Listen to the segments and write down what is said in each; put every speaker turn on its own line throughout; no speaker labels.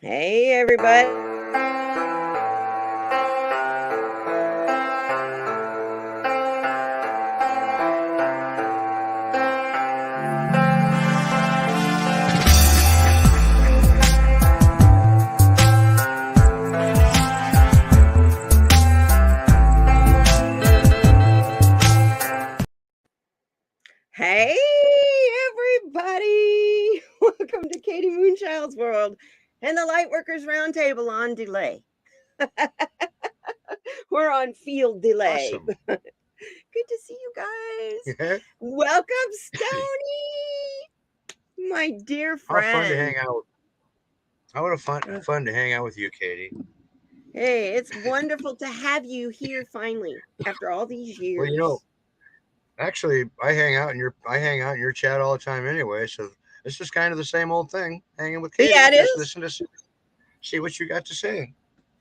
Hey, everybody. Hey, everybody. Welcome to kdmoonchild's world and the Lightworkers RoundTable on delay. We're on field delay.
Awesome.
Good to see you guys.
Yeah.
Welcome, Stoney, my dear
How fun to
friend.
hang out. How would fun to hang out with you, Katie.
Hey, it's wonderful to have you here finally after all these
Well,
years.
actually, I hang out in your chat all the time anyway. So this is kind of the same old thing. Hanging with
Yeah,
Katie,
it
just
is.
listen to see what you got to say.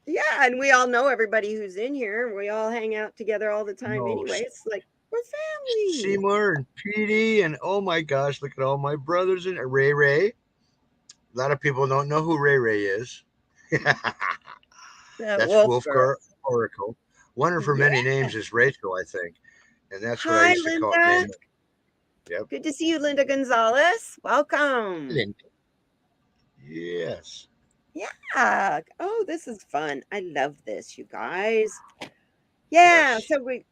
Yeah, and we all know everybody who's in here. We all hang out together all the time
No,
anyway. It's like we're family.
Seymour and PD, and oh my gosh, look at all my brothers and Ray Ray. A lot of people don't know who Ray Ray is.
That
That's
wolf girl.
Wolfgar Oracle. One of her
Yeah.
many names is Rachel, I think, and that's what I
Hi,
used to call
Linda.
name. Yep.
Good to see you, Linda Gonzalez. Welcome.
Linda. Yes.
Yeah. Oh, this is fun. I love this, you guys. Yeah.
Yes.
So we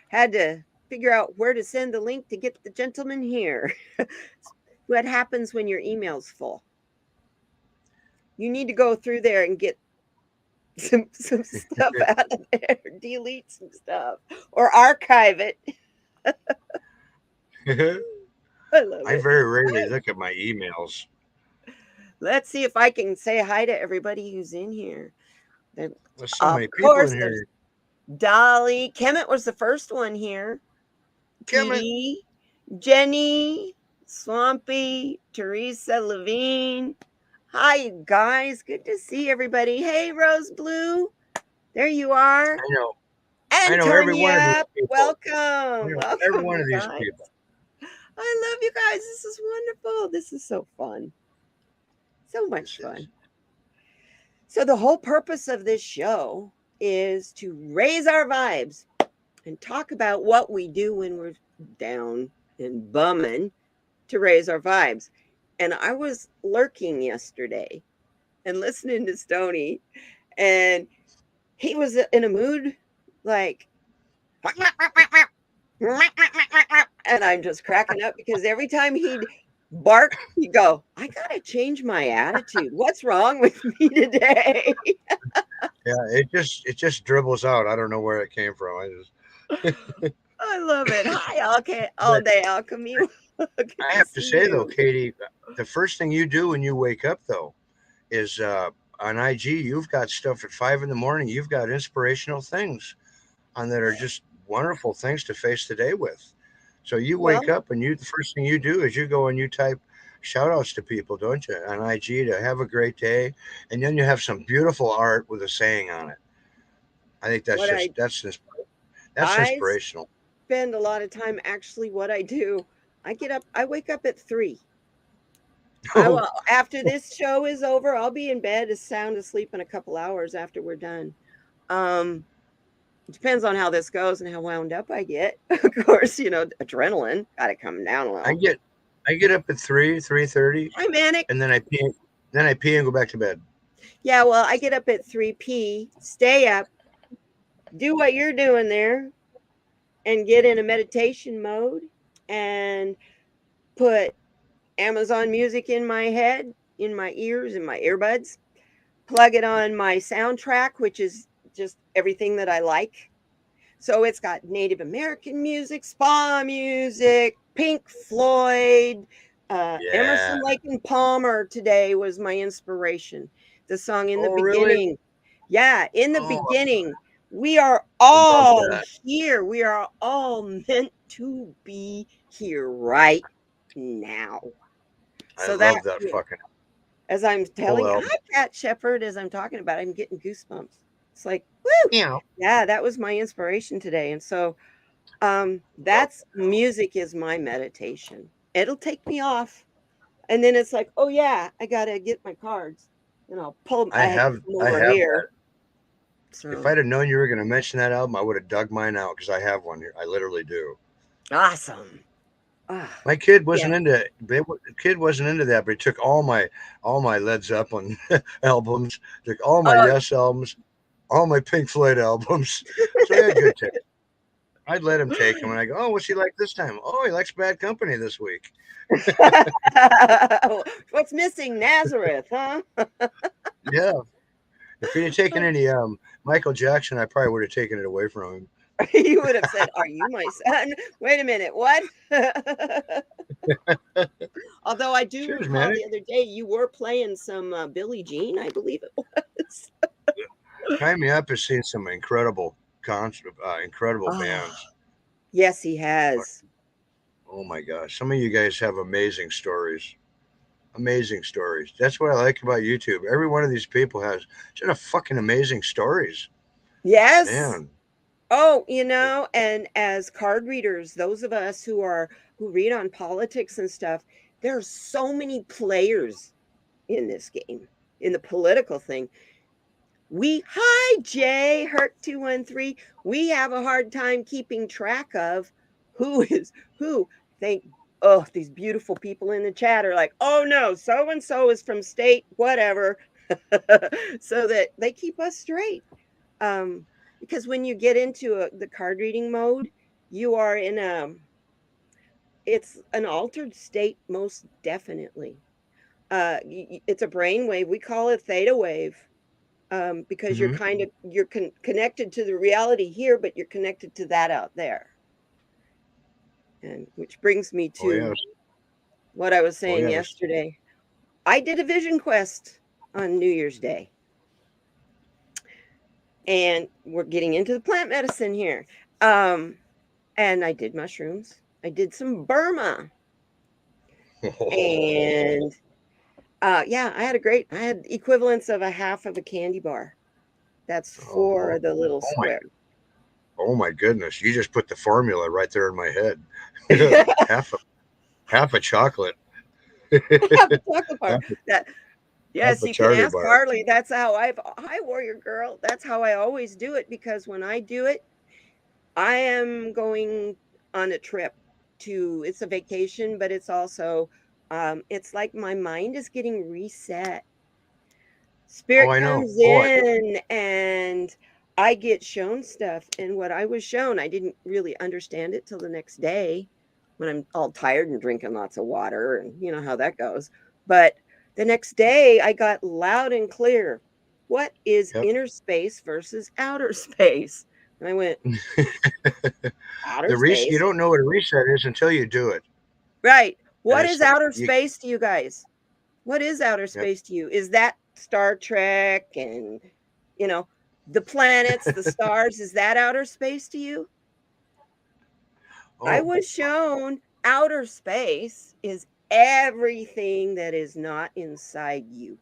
had to figure out where to send the link to get the gentleman here. What happens when your email's full? You need to go through there and get some stuff out of there, delete some stuff, or archive it. I love
I
it.
very rarely look at my emails.
Let's see if I can say hi to everybody who's in here. There,
There's so
of
many people
course,
in
there's
here.
Dolly. Kemet was the first one here.
Kim,
Petey, Jenny, Swampy, Teresa Levine. Hi, you guys. Good to see everybody. Hey, Rose Blue. There you are.
I know. I know every one of these
Antonia,
people. I
welcome.
know every
Welcome,
one
you
of these
guys.
people.
I love you guys. This is wonderful. This is so fun. So much
This is.
fun. So, the whole purpose of this show is to raise our vibes and talk about what we do when we're down and bumming to raise our vibes. And I was lurking yesterday and listening to Stony, and he was in a mood like, and I'm just cracking up because every time he'd bark, he'd go, I got to change my attitude. What's wrong with me today?
Yeah, it just dribbles out. I don't know where it came from.
I love it. Hi, all
But
day alchemy. Good
I
to
have to
see
say though,
you.
Katie, the first thing you do when you wake up though is on IG. You've got stuff at 5 in the morning. You've got inspirational things on that are just wonderful things to face the day with. So you wake
Well,
up and the first thing you do is you go and you type shout outs to people, don't you, on IG to have a great day. And then you have some beautiful art with a saying on it. I think
what
that's
I
inspirational.
spend a lot of time actually what I do. I wake up at 3. I
Oh,
will after this show is over, I'll be in bed as sound asleep in a couple hours after we're done. Um, it depends on how this goes and how wound up I get. Of course, adrenaline got to come down a
I
little.
get I get up at 3:30
Hi, Manic.
and then I pee and go back to bed.
Yeah, well, I get up at 3 p. Stay up, do what you're doing there, and get in a meditation mode and put Amazon music in my head, in my ears, in my earbuds, plug it on my soundtrack, which is just everything that I like. So it's got Native American music, spa music, Pink Floyd,
Yeah.
Emerson, Lake and Palmer today was my inspiration. The song in the
Oh, really?
beginning. Yeah, in the
Oh,
beginning, we are
I love
all
that.
here. We are all meant to be here right now.
I
So that,
love that fucking
as I'm
whole
telling you,
album.
hi, Pat Shepard, as I'm talking about, I'm getting goosebumps. It's like, woo!
Yeah.
Yeah, that was my inspiration today. And so
Love
that's music is my meditation. It'll take me off. And then it's like, oh yeah, I gotta get my cards. And I'll pull.
I
I had
have
some
I
over
have
here.
If
So
I'd have known you were going to mention that album, I would have dug mine out because I have one here. I literally do.
awesome. Ah,
My kid
yeah.
wasn't into kid wasn't into that, but he took all my Led Zeppelin albums, took all my
Oh,
Yes albums, all my Pink Floyd albums. So he had good taste. I'd let him take them, and I go, "Oh, what's he like this time? Oh, he likes Bad Company this week."
what's missing? Nazareth, huh?
Yeah, if he'd have taken any Michael Jackson, I probably would have taken it away from him.
You would have said, "Are you my son?" Wait a minute, what? Although I do
Cheers,
recall
man.
the other day you were playing some Billie Jean, I believe it was.
Tie Me Up has seen some incredible
Oh,
bands.
yes, he has.
Oh my gosh, some of you guys have amazing stories. Amazing stories. That's what I like about YouTube. Every one of these people has just fucking amazing stories.
Yes.
Man.
Oh, and as card readers, those of us who read on politics and stuff, there's so many players in this game, in the political thing. Hi Jay, Hurt213. We have a hard time keeping track of who is who. Thank these beautiful people in the chat are like, oh no, so and so is from state, whatever. So that they keep us straight. Because when you get into the card reading mode, you are in it's an altered state, most definitely. It's a brain wave. We call it theta wave, because
Hmm.
you're connected to the reality here, but you're connected to that out there. And which brings me
Oh
to
yes.
what I was
Oh
saying
yes.
yesterday. I did a vision quest on New Year's Day, and we're getting into the plant medicine here. And I did mushrooms. I did some Burma,
Oh,
and yeah, I had equivalents of a half of a candy bar. That's
oh,
for the little
oh my
square.
oh my goodness. You just put the formula right there in my head. half a half a chocolate.
Have the chocolate bar.
half, a,
That
half
Yes,
a
you can
Charlie
ask
bar.
Harley. That's how hi warrior girl. That's how I always do it, because when I do it, I am going on a trip to it's a vacation, but it's also it's like my mind is getting reset.
Oh,
Spirit
I know.
comes
Oh,
in and I get shown stuff, and what I was shown, I didn't really understand it till the next day when I'm all tired and drinking lots of water, and you know how that goes. But the next day I got loud and clear. What is
yep.
inner space versus outer space? And I went, outer
You
space?
don't know what a reset is until you do it.
Right.
And
What
it's
is
like
outer
you
space to you guys? What is outer
yep.
space to you? Is that Star Trek and, you know, the planets, the stars? Is that outer space to you? I
Oh,
was shown outer space is everything that is not inside you.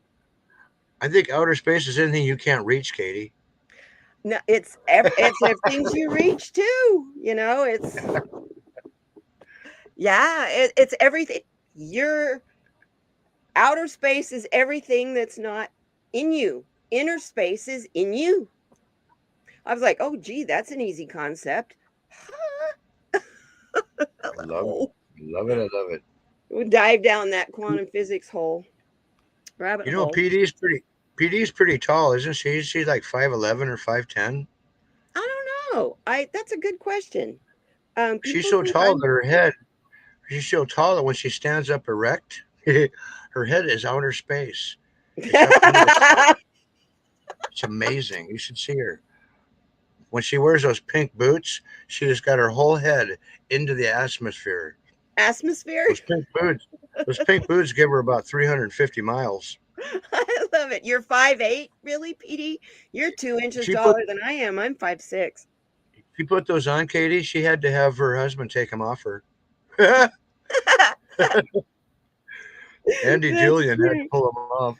I think outer space is anything you can't reach, Katie.
No, it's things you reach too. It's yeah, it's everything. Your outer space is everything that's not in you. Inner space is in you. I was like, oh, gee, that's an easy concept.
I love it.
Oh,
Love it. I love it.
we'll dive down that quantum physics rabbit
You know,
hole.
PD's pretty tall, isn't she? She's like 5'11" or 5'10".
I don't know. That's a good question.
She's
People
so
think
tall
I'm.
that she's so tall that when she stands up erect, her head is outer space. It's up into the cloud. It's amazing. You should see her. When she wears those pink boots, she has got her whole head into the atmosphere.
Atmosphere.
Those pink boots, those pink boots give her about 350 miles.
I love it. You're 5'8", really, PD? You're 2 inches
She put
taller than I am. I'm 5'6".
she put those on, Katie. She had to have her husband take them off her. Andy
That's
Julian had to
cute.
pull them off.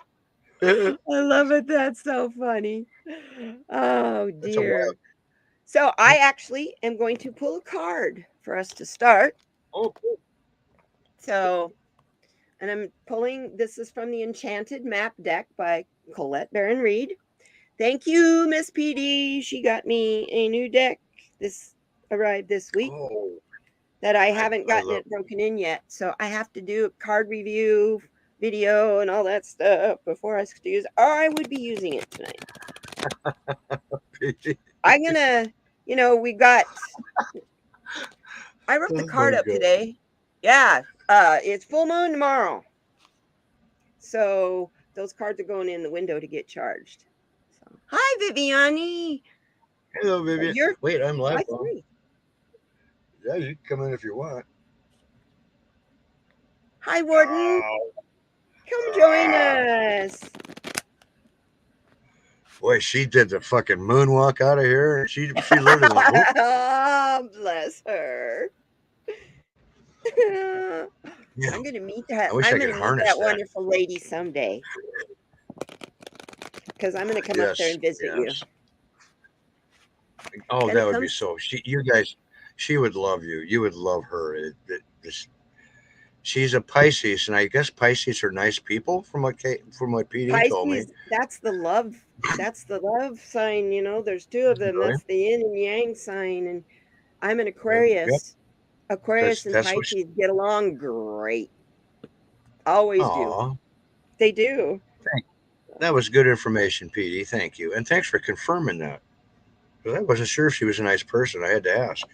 I
That's
love it. That's so funny. Oh
a wild.
dear. So I actually am going to pull a card for us to start.
Oh, cool.
So And I'm pulling, this is from the Enchanted Map deck by Colette Baron Reed. Thank you, Miss PD. She got me a new deck. This arrived this week that I haven't gotten it broken in yet. So I have to do a card review video and all that stuff before I use it, or I would be using it tonight. I'm gonna, we got, I wrote the card up today. Yeah, it's full moon tomorrow. So those cards are going in the window to get charged. So, hi, Viviani.
Hello, Vivian. Wait, I'm live. Yeah, you can come in if you want.
Hi, Warden. Come join us.
Boy, she did the fucking moonwalk out of here. She literally went, whoop.
Oh, bless her. Yeah. I'm gonna meet that. I'm gonna meet that wonderful lady someday. Because I'm gonna come up there and visit you.
Oh, that would be so. She would love you. You would love her. She's a Pisces, and I guess Pisces are nice people, from what PD told me.
That's the love. That's the love sign. There's two of them. That's the yin and yang sign, and I'm an Aquarius. Yep. Aquarius and Pisces get along great. Always do. They do.
That was good information, PD. Thank you, and thanks for confirming that. Because I wasn't sure if she was a nice person. I had to ask.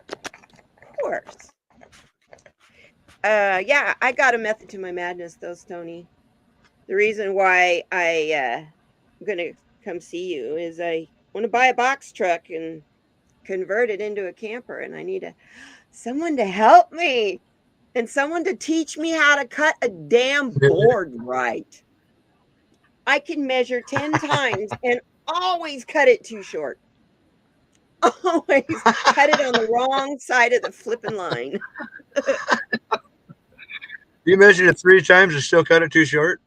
Of course. Yeah, I got a method to my madness, though, Stony. The reason why I'm gonna come see you is I want to buy a box truck and convert it into a camper, and I need someone to help me and someone to teach me how to cut a damn board right. I can measure 10 times and always cut it too short. Always cut it on the wrong side of the flipping line.
You measured it 3 times and still cut it too short?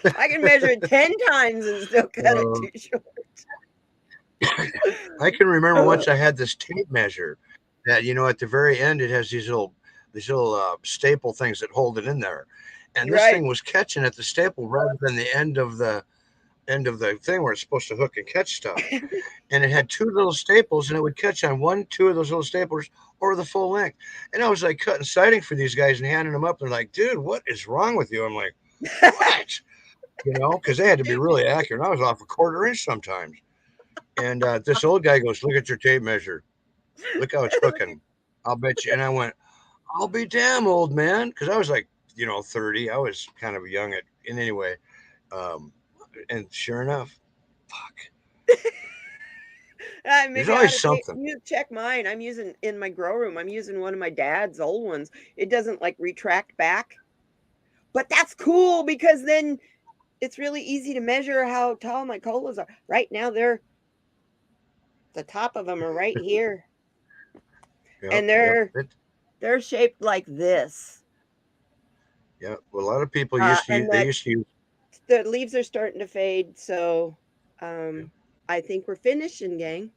I can measure it 10 times and still cut it too short.
I can remember once I had this tape measure that, at the very end, it has these little staple things that hold it in there. And this thing was catching at the staple rather than the end of the thing where it's supposed to hook and catch stuff. And it had 2 little staples, and it would catch on 1, 2 of those little staplers or the full length. And I was like cutting siding for these guys and handing them up. They're like, dude, what is wrong with you? I'm like, what? Because they had to be really accurate. I was off a 1/4 inch sometimes. And this old guy goes, look at your tape measure. Look how it's hooking. I'll bet you. And I went, I'll be damn, old man. Because I was like, 30. I was kind of young in any way. And sure enough, fuck. There's always something.
You check mine. I'm using, in my grow room, I'm using one of my dad's old ones. It doesn't retract back. But that's cool because then it's really easy to measure how tall my colas are. Right now, the top of them are right here. Yep, and they're shaped like this.
Yeah, well, a lot of people used to use.
The leaves are starting to fade, so I think we're finishing, gang.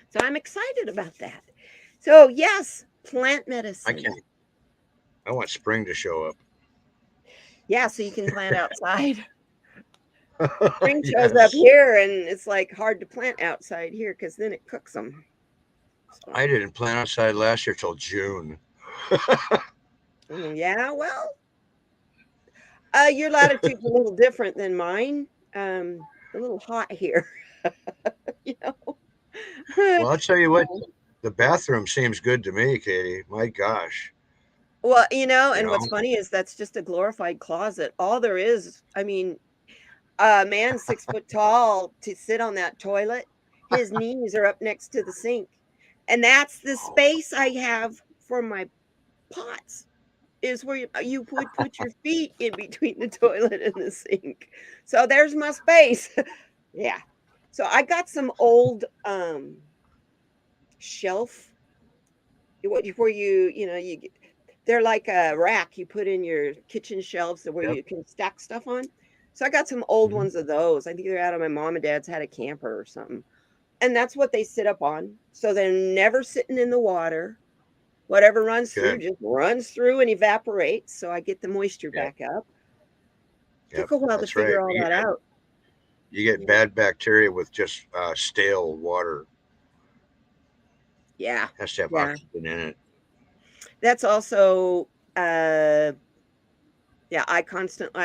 So I'm excited about that. So yes, plant medicine.
I want spring to show up.
Yeah, so you can plant outside. Spring shows up here, and it's hard to plant outside here because then it cooks them.
So. I didn't plant outside last year till June.
Yeah, well, your latitude's a little different than mine. A little hot here.
Well, I'll tell you what, the bathroom seems good to me, Katie. My gosh.
Well, and what's funny is that's just a glorified closet. All there is, a man 6 foot tall to sit on that toilet. His knees are up next to the sink. And that's the space I have for my pots, is where you would put your feet in between the toilet and the sink. So there's my space. Yeah. So I got some old shelf. They're like a rack you put in your kitchen shelves where you can stack stuff on. So I got some old ones of those. I think they're out of my mom and dad's had a camper or something. And that's what they sit up on. So they're never sitting in the water. Whatever runs through
Good.
just runs through and evaporates, so I get the moisture
Yep.
back up.
Yep.
Took a while to
That's right.
figure all that out.
You get bad bacteria with just stale water.
Yeah.
It has to have
Yeah.
oxygen in it.
That's also yeah, I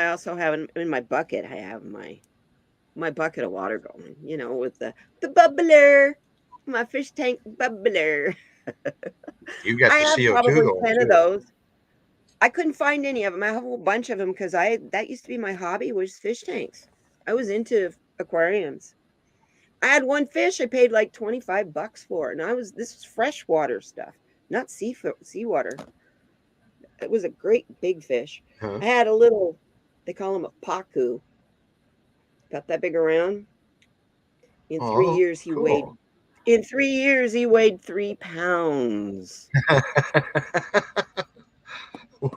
also have in my bucket, I have my bucket of water going, with the bubbler, my fish tank bubbler.
You got
I
the
have
CO2
probably
going
10 of
too.
those. I couldn't find any of them. I have a whole bunch of them because that used to be my hobby, was fish tanks. I was into aquariums. I had one fish I paid like $25 for, and this was freshwater stuff, not seawater. It was a great big fish.
Huh?
I had a little, they call him a pacu, about that big around. In 3
Oh,
years he weighed
cool.
in 3 years he weighed 3 pounds. He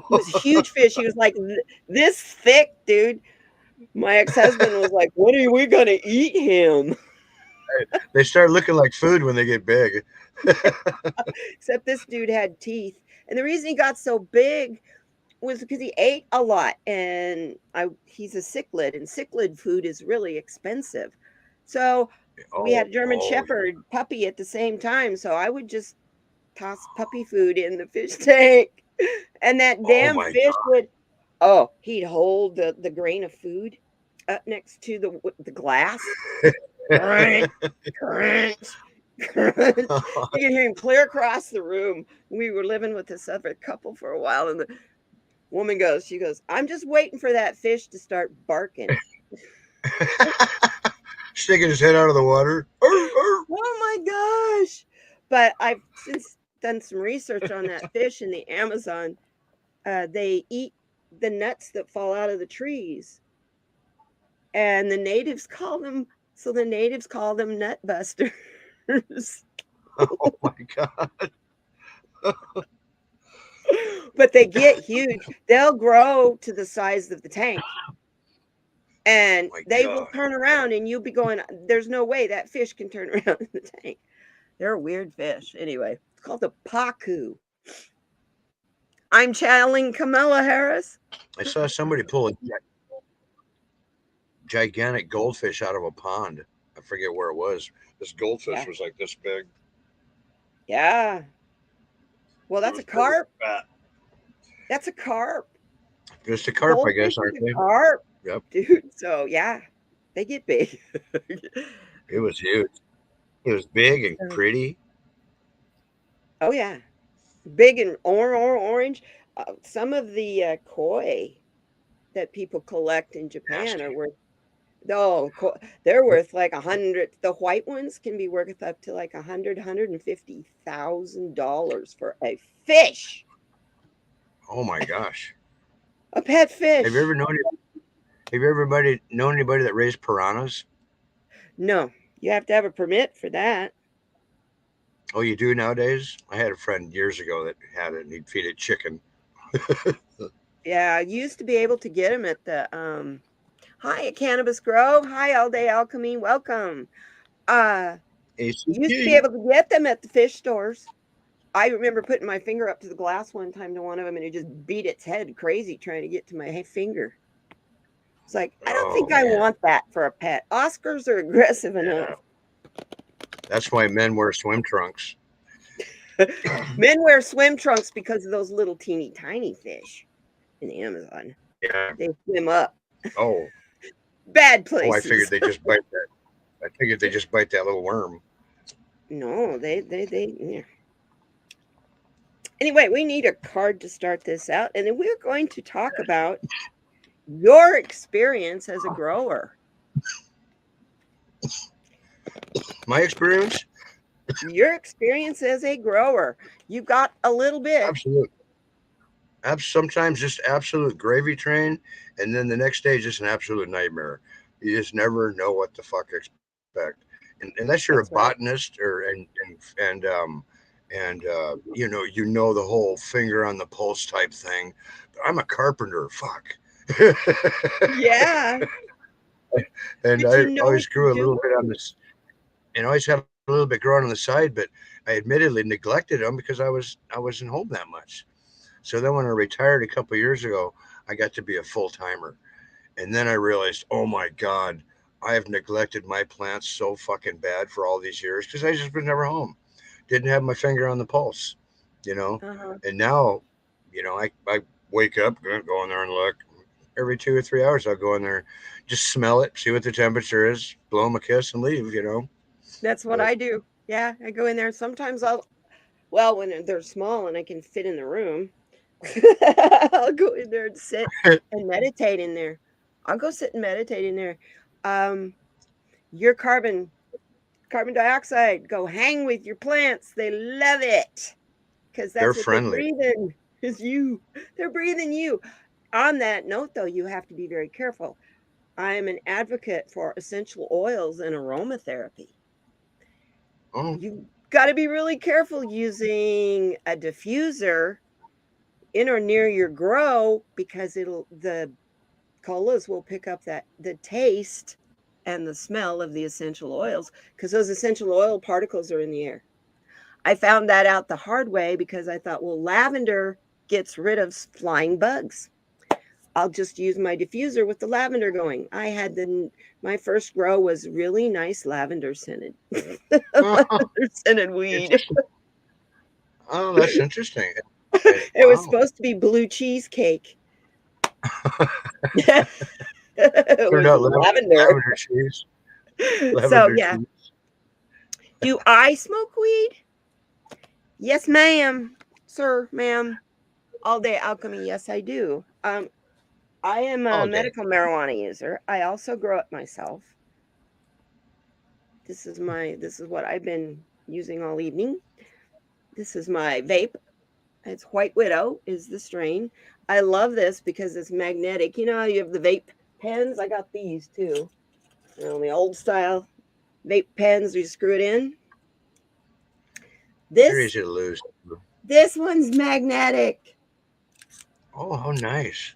was a huge fish. He was like this thick, dude. My ex-husband was like, "When are we gonna eat him?"
They start looking like food when they get big.
Except this dude had teeth. And the reason he got so big was because he ate a lot, and he's a cichlid, and cichlid food is really expensive. So we had a German
Oh,
Shepherd puppy at the same time, so I would just toss puppy food in the fish tank, and that
oh
damn
my
fish
God.
would he'd hold the grain of food up next to the glass. Crunch, crunch, crunch. You can hear him clear across the room. We were living with this other couple for a while, and the woman she goes, "I'm just waiting for that fish to start barking."
Sticking his head out of the water.
Oh my gosh. But I've since done some research on that fish in the Amazon. They eat the nuts that fall out of the trees. And the natives call them nut busters.
Oh my God.
But they get huge. They'll grow to the size of the tank. And
My
they will
God.
turn around, and you'll be going, there's no way that fish can turn around in the tank. They're a weird fish. Anyway, it's called the pacu. I'm channeling Kamala Harris.
I saw somebody pull a gigantic goldfish out of a pond. I forget where it was. This goldfish was like this big.
Yeah. Well, that's a carp. That's a carp.
Just a carp, I guess,
Goldfish
aren't
is
they?
a carp,
Yep.
dude. So yeah, they get big.
It was huge. It was big and pretty.
Oh yeah, big and orange. Some of the koi that people collect in Japan are worth they're worth like 100. The white ones can be worth up to like $150,000 for a fish.
Oh my gosh.
A pet
Have you
fish.
ever known anybody that raised piranhas?
No, you have to have a permit for that.
Oh, you do nowadays? I had a friend years ago that had it, and he'd feed it chicken.
Yeah, I used to be able to get them at the hi at Cannabis Grove. Hi, All Day Alchemy. Welcome. Used to be
ACT.
able to get them at the fish stores. I remember putting my finger up to the glass one time to one of them, and it just beat its head crazy trying to get to my finger. It's like, I don't think I want that for a pet. Oscars are aggressive enough.
That's why men wear swim trunks.
Men wear swim trunks because of those little teeny tiny fish in the Amazon.
Yeah.
They swim up.
Oh.
Bad places.
Oh, I figured they just bite that. I figured they just bite that little worm.
No, they yeah. Anyway, we need a card to start this out, and then we're going to talk about your experience as a grower.
My experience?
Your experience as a grower. You got a little bit.
Absolutely. Sometimes just absolute gravy train, and then the next day just an absolute nightmare. You just never know what the fuck to expect, and unless you're
That's
a botanist or you know the whole finger on the pulse type thing. But I'm a carpenter. Fuck.
Yeah.
And I always grew a little bit on this, and always had a little bit growing on the side, but I admittedly neglected them because I wasn't home that much. So then when I retired a couple of years ago, I got to be a full timer. And then I realized, oh my God, I have neglected my plants so fucking bad for all these years because I just was never home. Didn't have my finger on the pulse, you know.
Uh-huh.
And now, I wake up, go in there and look. Every 2 or 3 hours, I'll go in there, just smell it, see what the temperature is, blow them a kiss, and leave.
That's what
But
I do. Yeah, I go in there. Sometimes when they're small and I can fit in the room, I'll go in there and sit and meditate in there. I'll go sit and meditate in there. Um, your carbon dioxide, go hang with your plants. They love it because
they're
that's what they're
friendly.
breathing is you. They're breathing you. On that note, though, you have to be very careful. I am an advocate for essential oils and aromatherapy.
Oh,
You got to be really careful using a diffuser in or near your grow because the colas will pick up the taste and the smell of the essential oils because those essential oil particles are in the air. I found that out the hard way because I thought, well, lavender gets rid of flying bugs. I'll just use my diffuser with the lavender going. My first grow was really nice lavender scented,
oh,
lavender scented weed.
interesting. Oh, that's interesting.
It was
Wow.
supposed to be blue cheesecake. It
Turned
was
out
lavender.
lavender cheese.
So
Lavender
yeah.
cheese.
Do I smoke weed? Yes, ma'am. Sir, ma'am. All day alchemy. Yes, I do. I am a
All day.
medical marijuana user. I also grow it myself. This is what I've been using all evening. This is my vape. It's White Widow is the strain. I love this because it's magnetic. You know how you have the vape pens? I got these too. The old style vape pens. You screw it in.
They're
This
easy to lose.
this one's magnetic.
Oh, how nice.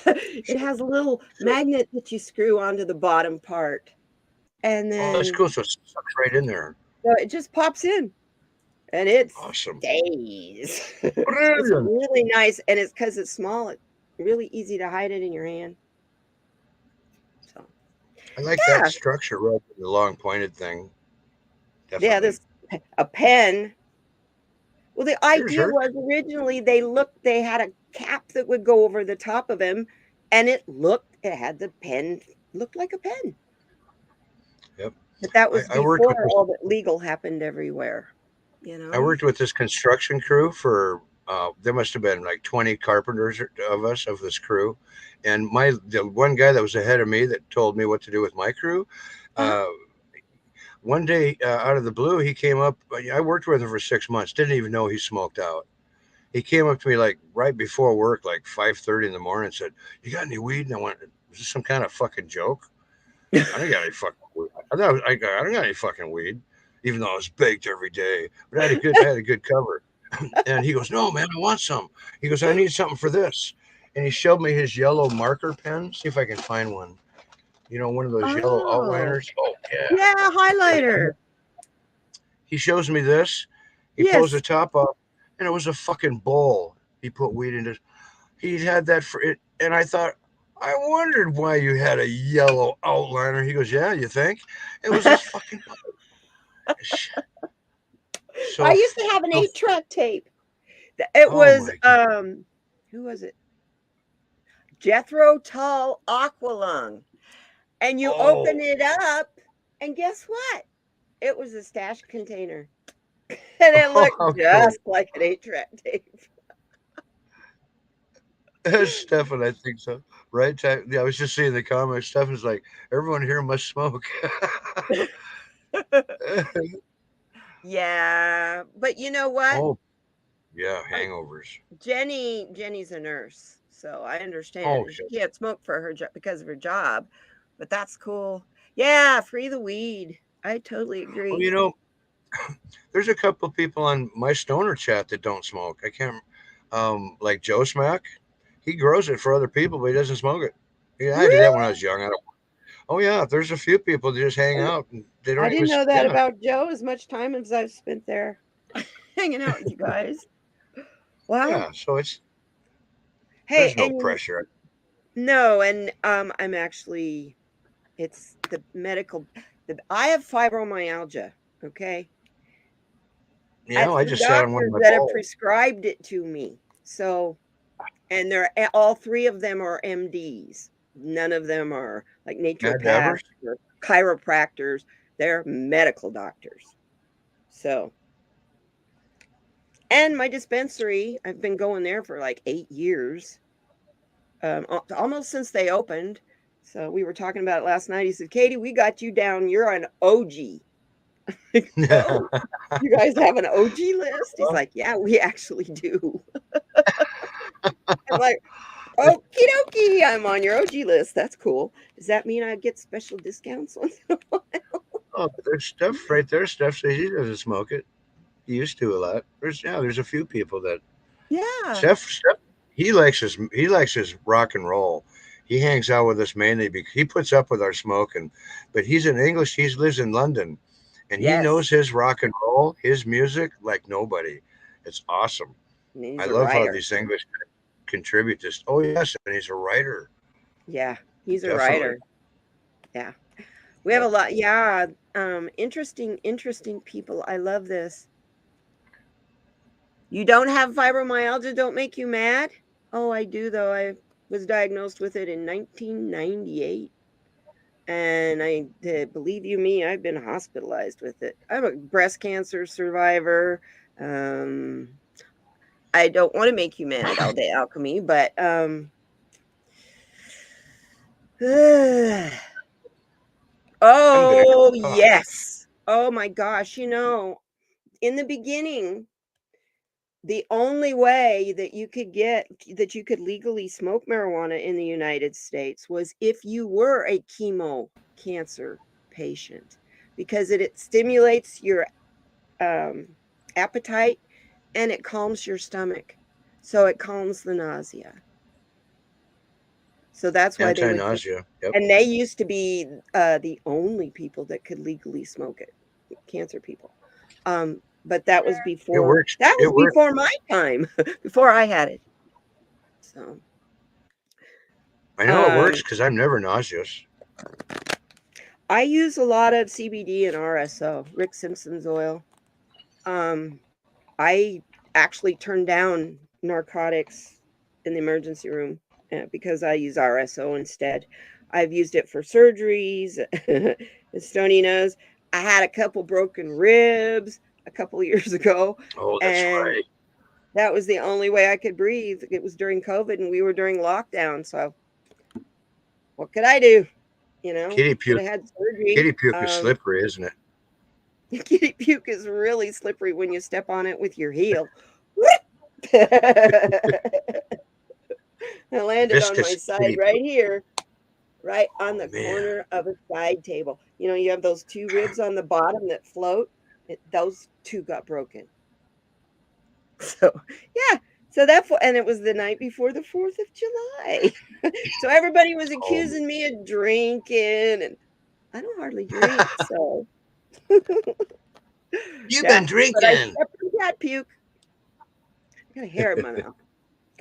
It has a little magnet that you screw onto the bottom part, and
Oh, that's
then
cool. So it sucks right in there.
so it just pops in, and it
Awesome.
stays. It's
Brilliant.
really nice, and it's because it's small. It's really easy to hide it in your hand. So
I like that
yeah,
structure rather than the long pointed thing.
yeah.
Definitely.
This a pen. Well, the
Here's
idea
her.
was originally they had a cap that would go over the top of him, and it had the pen looked like a pen.
Yep.
But that was
I worked with
before
this.
all the legal happened everywhere, you
I
know?
worked with this construction crew for. There must have been like 20 carpenters of us of this crew, and the one guy that was ahead of me that told me what to do with my crew.
Uh-huh.
Uh, One day, out of the blue, he came up. I worked with him for 6 months. Didn't even know he smoked out. He came up to me like right before work, like 5:30 in the morning, and said, "You got any weed?" And I went, "Is this some kind of fucking joke? I don't got any fucking weed. I don't got any fucking weed, even though I was baked every day. But I had a good cover." And he goes, "No, man, I want some." He goes, "I need something for this." And he showed me his yellow marker pen. See if I can find one. One of those yellow
Oh,
outliners. Oh yeah.
yeah,
And
highlighter.
he shows me this. He pulls the
Yes.
top up, and it was a fucking bowl. He put weed in it. He had that for it, and I thought, I wondered why you had a yellow outliner. He goes, "Yeah, you think?" It was this fucking
I
so
used to have an
so.
8-track tape. It
Oh
was,
my god!
who was it? Jethro Tull Aqualung. And you open
Oh,
it up, and guess what? It was a stash container. And it
oh,
looked
how cool!
just like an 8-track tape.
Stefan, I think so. Right? Yeah, I was just seeing the comments. Stefan's like, everyone here must smoke.
Yeah, but you know what?
Oh yeah,
Um,
hangovers.
Jenny's a nurse, so I understand,
Oh
and she
shit.
can't smoke for because of her job, but that's cool. Yeah, free the weed. I totally
Oh,
agree.
there's a couple of people on my stoner chat that don't smoke. I can't, like Joe Smack. He grows it for other people, but he doesn't smoke it. Yeah, I did that when I
Really?
was young. Oh yeah, there's a few people that just hang out and they
I
don't even.
didn't know that
Yeah,
about Joe, as much time as I've spent there hanging out with you guys. Wow.
yeah. So
Hey,
there's no
and
pressure.
no, and I'm actually, it's the medical, I have fibromyalgia, okay? I
Yeah,
have
I
3
just sat on one of
doctors
my
that have
balls.
prescribed it to me. So, and they're all 3 of them are MDs. None of them are like
Mad
naturopaths
Dabbers.
or chiropractors. They're medical doctors. So, and my dispensary, I've been going there for like 8 years, almost since they opened. So we were talking about it last night. He said, "Katie, we got you down. You're an OG." Oh, you guys have an OG list? He's like, "Yeah, we actually do." I'm like, "Okie dokie, I'm on your OG list. That's cool. Does that mean I get special discounts once in a while?"
Oh, there's stuff right there. Steph says he doesn't smoke it. He used to a lot. There's a few people that
Yeah.
Steph he likes his rock and roll. He hangs out with us mainly because he puts up with our smoking, but he's in English. He lives in London, and he knows
Yes.
his rock and roll, his music like nobody. It's awesome.
And
I
he's a
love how
writer.
these English contribute this. Oh yes, and he's a writer.
Yeah, he's a
Definitely.
writer. Yeah. We have
Yep.
a lot. Yeah. Interesting people. I love this. You don't have fibromyalgia, don't make you mad? Oh, I do, though. I was diagnosed with it in 1998. And believe you me, I've been hospitalized with it. I'm a breast cancer survivor. Um, I don't want to make you mad all day, alchemy, but
I'm gonna
oh
cough.
yes. Oh my gosh, in the beginning, the only way that you could legally smoke marijuana in the United States was if you were a chemo cancer patient, because it stimulates your um, appetite and it calms your stomach. So it calms the nausea. So that's why they would take,
Anti-nausea. Yep.
and they used to be the only people that could legally smoke it, cancer people. But
It works.
that was
It works.
before my time, before I had it. So,
I know it
um,
works because I'm never nauseous.
I use a lot of CBD and RSO, Rick Simpson's oil. Um, I actually turned down narcotics in the emergency room because I use RSO instead. I've used it for surgeries. As Stoney knows, I had a couple broken ribs a couple years ago,
Oh, that's
and
right.
that was the only way I could breathe. It was during COVID, and we were during lockdown. So, what could I do?
Kitty
Could
puke.
have had surgery.
Kitty puke is slippery, isn't it?
Kitty puke is really slippery when you step on it with your heel. I landed on my
Viscous
side
kitty
right
puke.
here, right on
Oh
the
man.
corner of a side table. You have those 2 ribs on the bottom that float. Those 2 got broken. So, yeah. And it was the night before the 4th of July. So everybody was
Oh, man.
accusing me of drinking, and I don't hardly drink, so
You've
yeah,
been
but I
drinking.
definitely got puke. I got a hair in my mouth.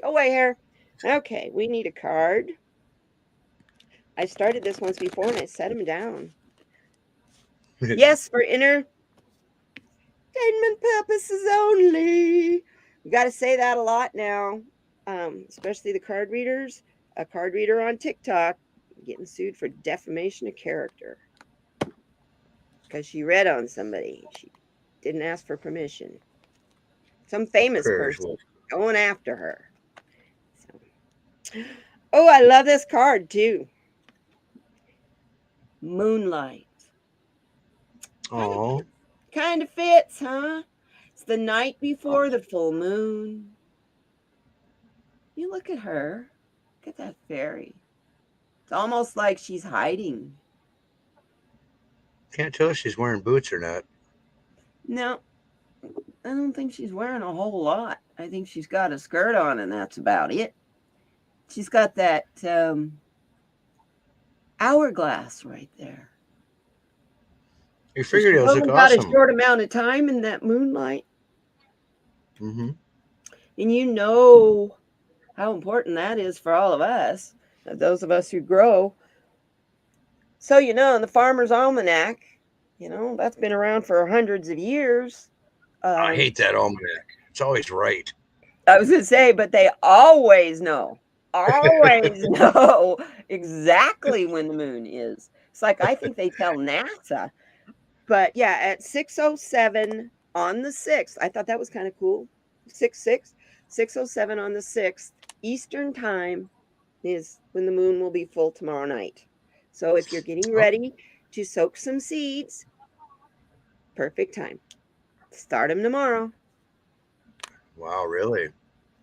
Go away, hair. Okay, we need a card. I started this once before and I set them down. Yes, for entertainment purposes only. We got to say that a lot now, especially the card readers. A card reader on TikTok getting sued for defamation of character because she read on somebody. She didn't ask for permission. Some famous
Prayers
person
wolf.
going after her. So. Oh, I love this card too. Moonlight. Kind of
Oh,
kind of fits, huh? It's the night
oh,
before the full moon. You look at her. Look at that fairy. It's almost like she's hiding.
can't tell if she's wearing boots or not.
No, I don't think she's wearing a whole lot. I think she's got a skirt on, and that's about it. She's got that hourglass right there.
You figured it
You've
was
only got a
awesome.
short amount of time in that moonlight.
Mm-hmm.
And you know how important that is for all of us, those of us who grow. So, in the Farmer's Almanac, that's been around for hundreds of years.
I hate that almanac. It's always right.
I was going to say, but they always know exactly when the moon is. It's like, I think they tell NASA. But yeah, at 6:07 on the 6th, I thought that was kind of cool. 6:07 on the 6th Eastern time is when the moon will be full tomorrow night. So if you're getting
Oh,
ready to soak some seeds, perfect time. Start them tomorrow.
wow, really?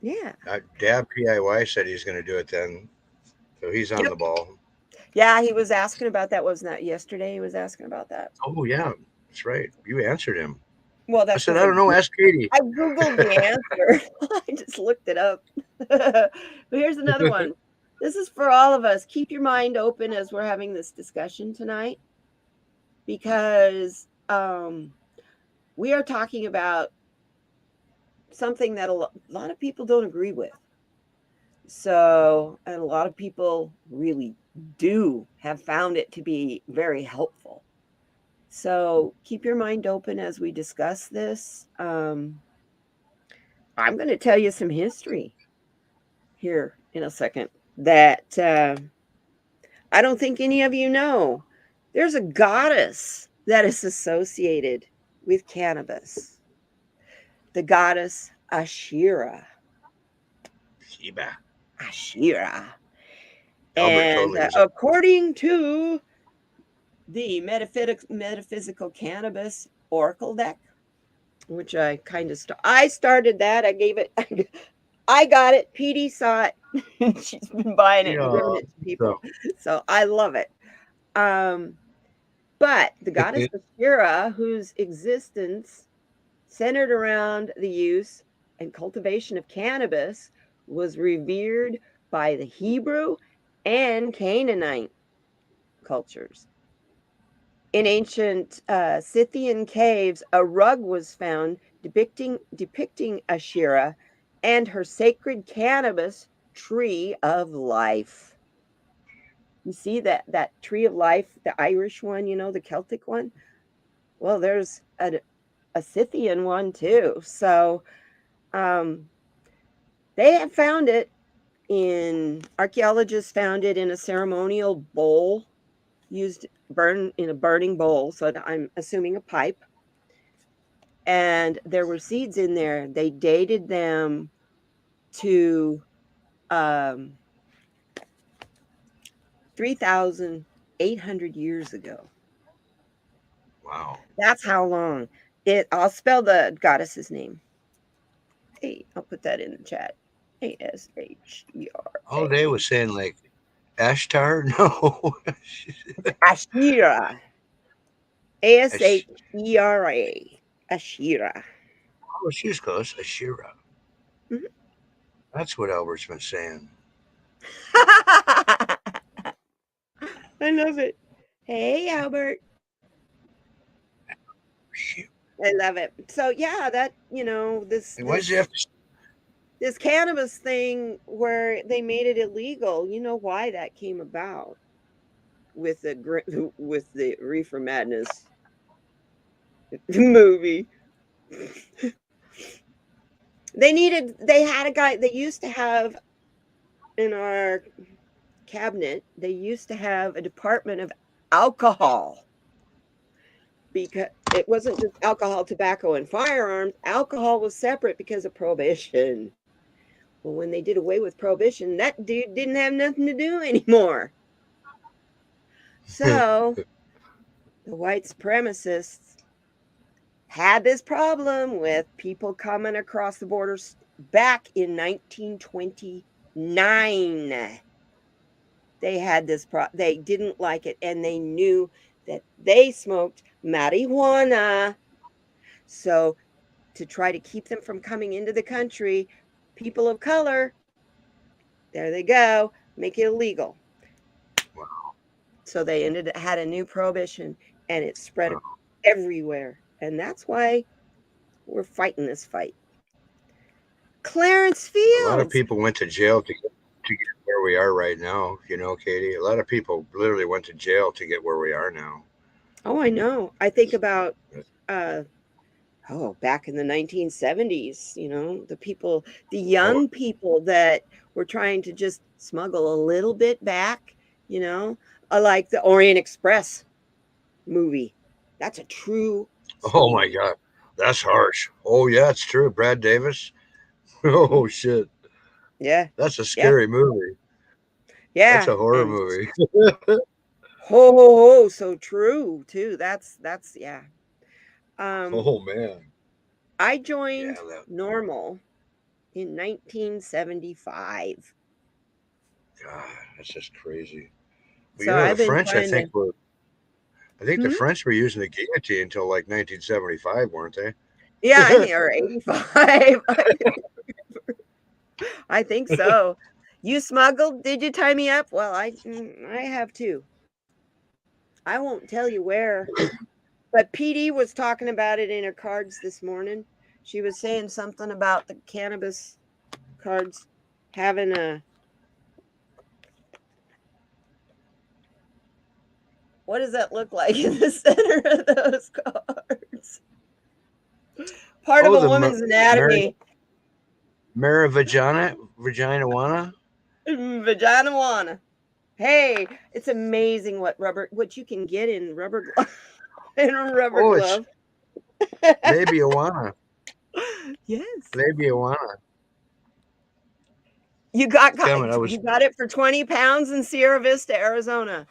Yeah.
Dad PIY said he's going to do it then, so he's on
Yep.
the ball.
Yeah, he was asking about that. Wasn't that yesterday? He was asking about that.
Oh yeah, that's right. You answered him.
Well,
I
that's
said
because
I don't know. Ask Katie.
I Googled the answer. I just looked it up. But here's another one. This is for all of us. Keep your mind open as we're having this discussion tonight because we are talking about something that a lot of people don't agree with. So, and a lot of people really do have found it to be very helpful. So, keep your mind open as we discuss this. I'm going to tell you some history here in a second that I don't think any of you know. There's a goddess that is associated with cannabis, the goddess Ashira.
Sheba.
Ashira.
Albert
And
totally was.
according to the metaphysical cannabis oracle deck, which I kind of I started that. I gave it. I got it. PD saw it. She's been buying it and
Yeah.
giving it to people,
So,
so I love it. But the goddess Ashira, whose existence centered around the use and cultivation of cannabis, was revered by the Hebrew and Canaanite cultures. In ancient Scythian caves, a rug was found depicting Ashira and her sacred cannabis tree of life. You see that tree of life, the Irish one, the Celtic one? Well, there's a Scythian one too. So they have found it archaeologists found it in a ceremonial bowl used in a burning bowl. So I'm assuming a pipe. And there were seeds in there. They dated them to 3,800 years ago.
wow.
That's how long. I'll spell the goddess's name. Hey, I'll put that in the chat.
All day was saying like Ashtar. No.
Ashira.
Ash-
Ashera. Ashira.
oh, she's close. Ashira.
Mhm.
That's what Albert's been saying.
I love it. Hey, Albert.
Shoot.
I love it. So yeah, that
And why does he have to?
this cannabis thing where they made it illegal. You know why that came about with the Reefer Madness movie. They had a guy they used to have in our cabinet. They used to have a department of alcohol because it wasn't just alcohol, tobacco, and firearms. Alcohol was separate because of prohibition. Well, when they did away with prohibition, that dude didn't have nothing to do anymore. So the white supremacists had this problem with people coming across the borders back in 1929. They had this they didn't like it, and they knew that they smoked marijuana. So to try to keep them from coming into the country, people of color, there they go, make it illegal.
Wow.
So they had a new prohibition, and it spread everywhere. And that's why we're fighting this fight. Clarence
A lot of
Fields.
people went to jail to get where we are right now. You know, Katie. A lot of people literally went to jail to get where we are now.
Oh, I know. I think about uh back in the 1970s, the
Oh,
young people that were trying to just smuggle a little bit back, like the Orient Express movie. That's a true
oh my
story.
God, that's harsh. Oh yeah, it's true. Brad Davis. Oh shit,
Yeah.
that's a
Yeah.
scary movie. That's
Yeah.
a horror
And
movie.
ho ho ho, so true too. That's yeah. Um
Oh man,
I
yeah,
joined
that
Normal in 1975.
God, that's just crazy. But
So
you know, the
I've been
French,
trying to
I think the
hmm?
French were using the guillotine until like 1975, weren't they?
Yeah, I think or 85. I think so. You smuggled? Did you tie me up? Well, I have too. I won't tell you where, but PD was talking about it in her cards this morning. She was saying something about the cannabis cards having a what does that look like in the center of those cards? Part of
Oh,
a
the
woman's
Mary
anatomy.
Vagina Wana.
Vagina. Hey, it's amazing what you can get in rubber glove in a rubber
Oh, it's
glove.
labia Wana.
Yes.
Labia Wana.
You got
It's coming. I was.
you got it for 20 pounds in Sierra Vista, Arizona.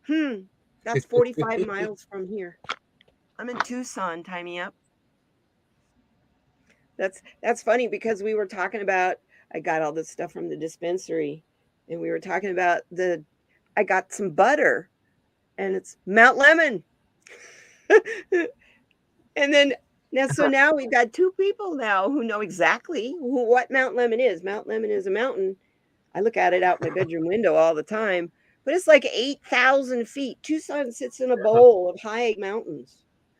That's 45 miles from here. I'm in Tucson, tie me up. That's funny because we were talking about I got all this stuff from the dispensary and we were talking about the I got some butter and it's Mount Lemon. And then now we've got two people now who know exactly what Mount Lemon is. Mount Lemon is a mountain. I look at it out my bedroom window all the time, but it's like 8,000 feet. Tucson sits in a bowl of high mountains.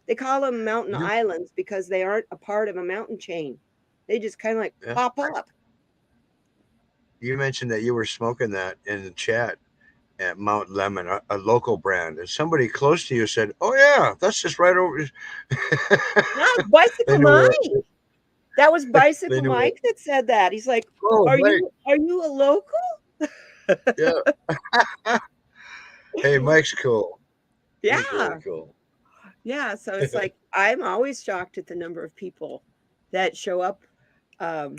They call them mountain
You,
islands because they aren't a part of a mountain chain. They just kind of like
yeah,
pop up.
you mentioned that you were smoking that in the chat at Mount Lemon, a local brand, and somebody close to you said, "Oh yeah, that's just right over."
No, it's
They
Bicycle
knew where.
Mike. That was
They
Bicycle
knew where.
Mike that said that. He's like,
Oh, Mike.
are you a local?"
Yeah. Hey, Mike's cool. He's really
Yeah.
cool.
Yeah, so it's like I'm always shocked at the number of people that show up. Um,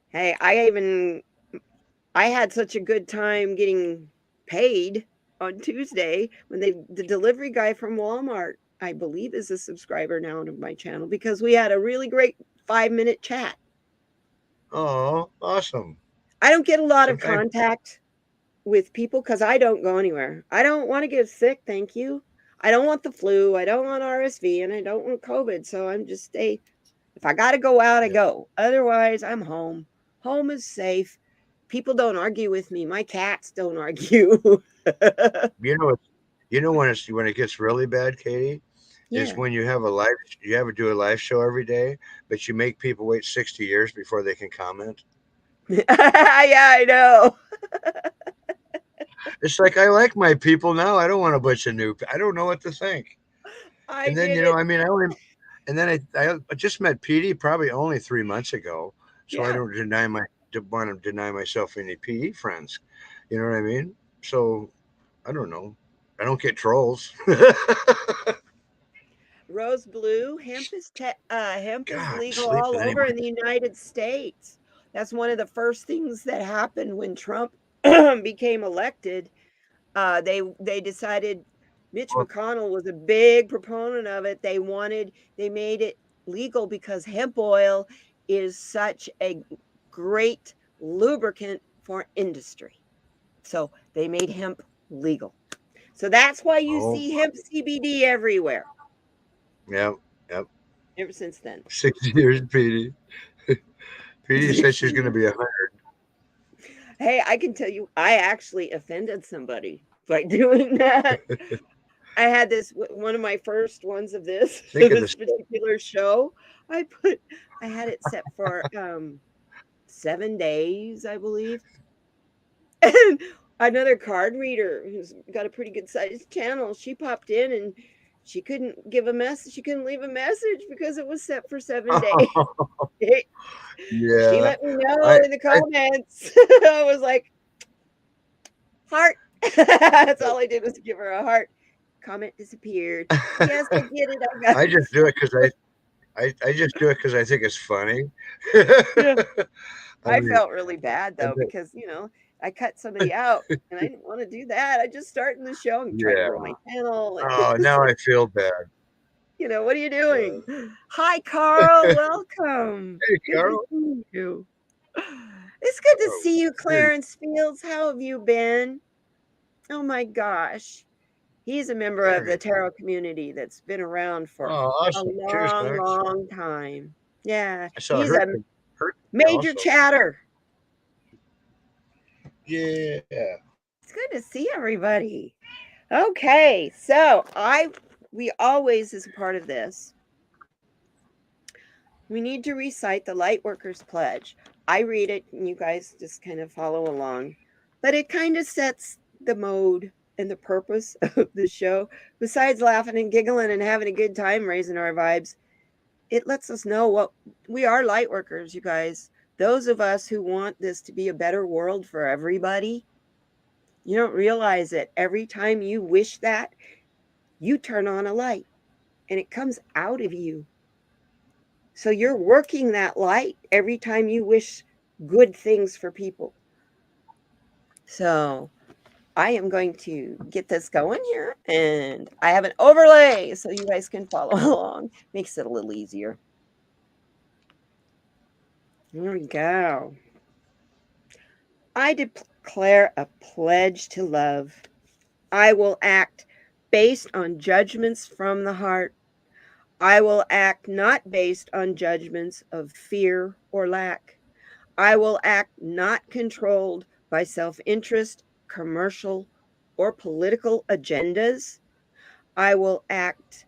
hey, I had such a good time getting paid on Tuesday when the delivery guy from Walmart, I believe, is a subscriber now to my channel because we had a really great 5-minute chat.
Oh, awesome.
I don't get a lot of
Sometimes
contact with people because I don't go anywhere. I don't want to get sick, thank you. I don't want the flu, I don't want RSV, and I don't want COVID. So I'm just stay. If I got to go out, I
yeah.
go. Otherwise, I'm home. Home is safe. People don't argue with me. My cats don't argue.
You know, when it gets really bad, Katie, is
Yeah.
when you have to do a live show every day, but you make people wait 60 years before they can comment.
Yeah, I know.
It's like I like my people now. I don't want a bunch of new. I don't know what to think.
I
And then
did it.
I mean, and then I just met PD probably only 3 months ago, so I
Yeah.
don't want to deny myself any PD friends. You know what I mean? So I don't know. I don't get trolls.
Rose blue hemp is
God, I'm
legal all
sleeping
over
anyway.
in the United States. That's one of the first things that happened when Trump became elected. They decided Mitch
Well,
McConnell was a big proponent of it. They made it legal because hemp oil is such a great lubricant for industry. So they made hemp legal. So that's why you
oh,
see hemp CBD everywhere
yep, yep.
ever since then.
6 years, PD. PD said she's going to be 100.
Hey, I can tell you, I actually offended somebody. by doing that. I had this one of my first ones of this
Think of
this
this.
particular show. I had it set for 7 days, I believe. And another card reader who's got a pretty good sized channel, she popped in and she couldn't give a message. She couldn't leave a message because it was set for 7 days. She
Yeah,
let me know
I,
in the comments. I was like, heart. That's all I did was give her a heart. Comment disappeared. Yes, I get it. I got
I
it.
just do it because I just do it because I think it's funny.
Yeah.
I
I
mean,
felt really bad
and
though because I cut somebody out and I didn't want to do that. I just started the show and trying to
yeah.
grow my channel and
Oh,
it's
now
like,
I feel bad.
what are you doing?
Uh,
Hi, Carl. Welcome.
hey,
Good to
Carol.
see you. It's good to
Oh,
see you,
hey.
Clarence Fields. How have you been? Oh my gosh. He's a member of the
Very.
tarot community that's been around for
Oh,
a
awesome. Cheers,
long,
Max.
long time. Yeah,
I saw
he's a
Hurt
major
also.
chatter.
Yeah.
It's good to see everybody. Okay, so we always, as a part of this, we need to recite the Lightworkers Pledge. I read it, and you guys just kind of follow along, but it kind of sets the mode and the purpose of the show. Besides laughing and giggling and having a good time, raising our vibes, it lets us know what we are. Lightworkers, you guys. Those of us who want this to be a better world for everybody. You don't realize that every time you wish that, you turn on a light and it comes out of you. So you're working that light every time you wish good things for people. So I am going to get this going here and I have an overlay so you guys can follow along. Makes it a little easier. Here we go. I declare a pledge to love. I will act based on judgments from the heart. I will act not based on judgments of fear or lack. I will act not controlled by self interest, commercial, or political agendas. I will act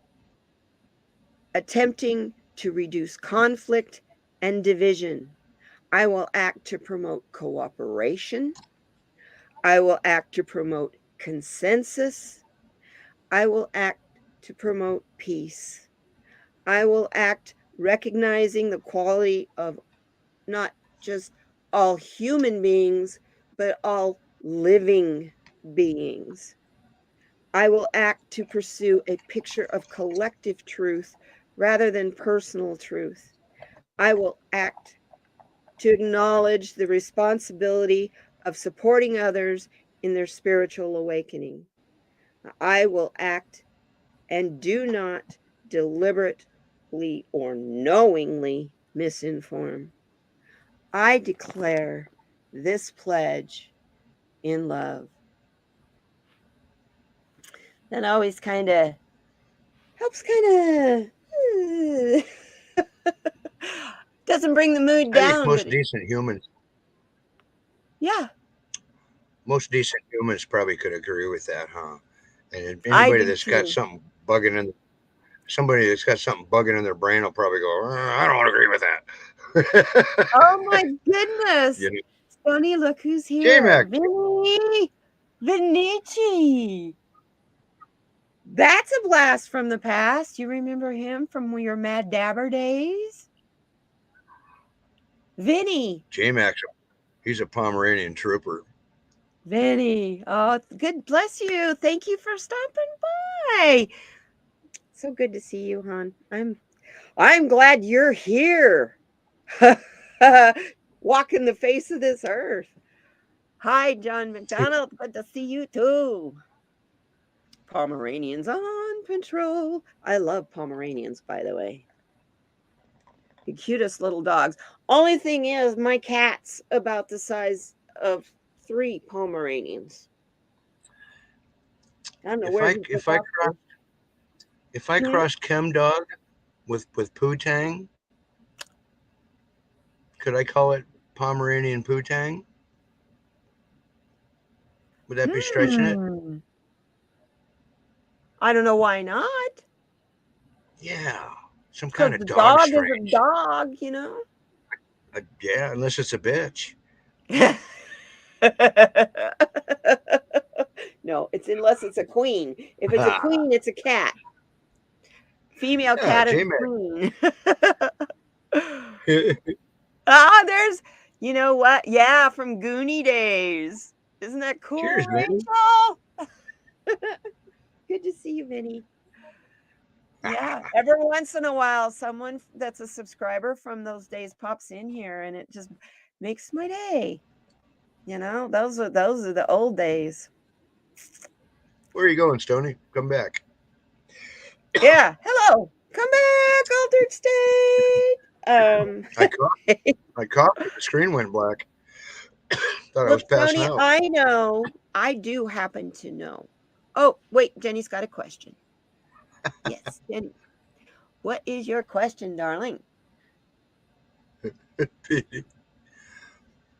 attempting to reduce conflict and division. I will act to promote cooperation. I will act to promote consensus. I will act to promote peace. I will act recognizing the quality of not just all human beings, but all living beings. I will act to pursue a picture of collective truth rather than personal truth. I will act to acknowledge the responsibility of supporting others in their spiritual awakening. I will act and do not deliberately or knowingly misinform. I declare this pledge in love. That always kind of helps, doesn't bring the mood
I think
down, but yeah,
most decent humans probably could agree with that, huh? And
I
anybody
do
that's got
too.
something bugging in somebody that's got something bugging in their brain will probably go, I don't agree with that.
Oh my
you
goodness.
know,
Stoney, look who's
J
here.
Mac,
Vinny! Vinici! That's a blast from the past. You remember him from your Mad Dabber days? Vinny!
J Mac, he's a Pomeranian trooper.
Vinny! Oh, good. Bless you. Thank you for stopping by. So good to see you, hon. I'm glad you're here. Walking the face of this earth. Hi, John McDonald. Good to see you too. Pomeranians on patrol. I love Pomeranians, by the way. The cutest little dogs. Only thing is, my cat's about the size of 3 Pomeranians. I don't know
If
where
I
he took
if I
off
cross
to.
if I
Hmm?
cross Chem Dog with Poo-Tang, could I call it Pomeranian Poo-Tang? Would that be stretching it?
I don't know why not.
Yeah. Some
Because
kind of
the
dog
dog is a
strange.
dog, you know?
Yeah, unless it's a bitch.
No, it's unless it's a queen. If it's a queen, it's a cat. Female
Yeah,
cat is a
J-Mac.
queen. There's, you know what? Yeah, from Goonie days. Isn't that cool,
Cheers, man.
Rachel? Good to see you, Vinny. Yeah, every once in a while, someone that's a subscriber from those days pops in here, and it just makes my day. You know, those are the old days.
Where are you going, Stoney? Come back.
Yeah, hello, come back, altered state.
I coughed and the screen went black. Thought I
Look,
was passing
Tony,
out.
I know, I do happen to know. Oh, wait, Jenny's got a question. Yes, Jenny, what is your question, darling?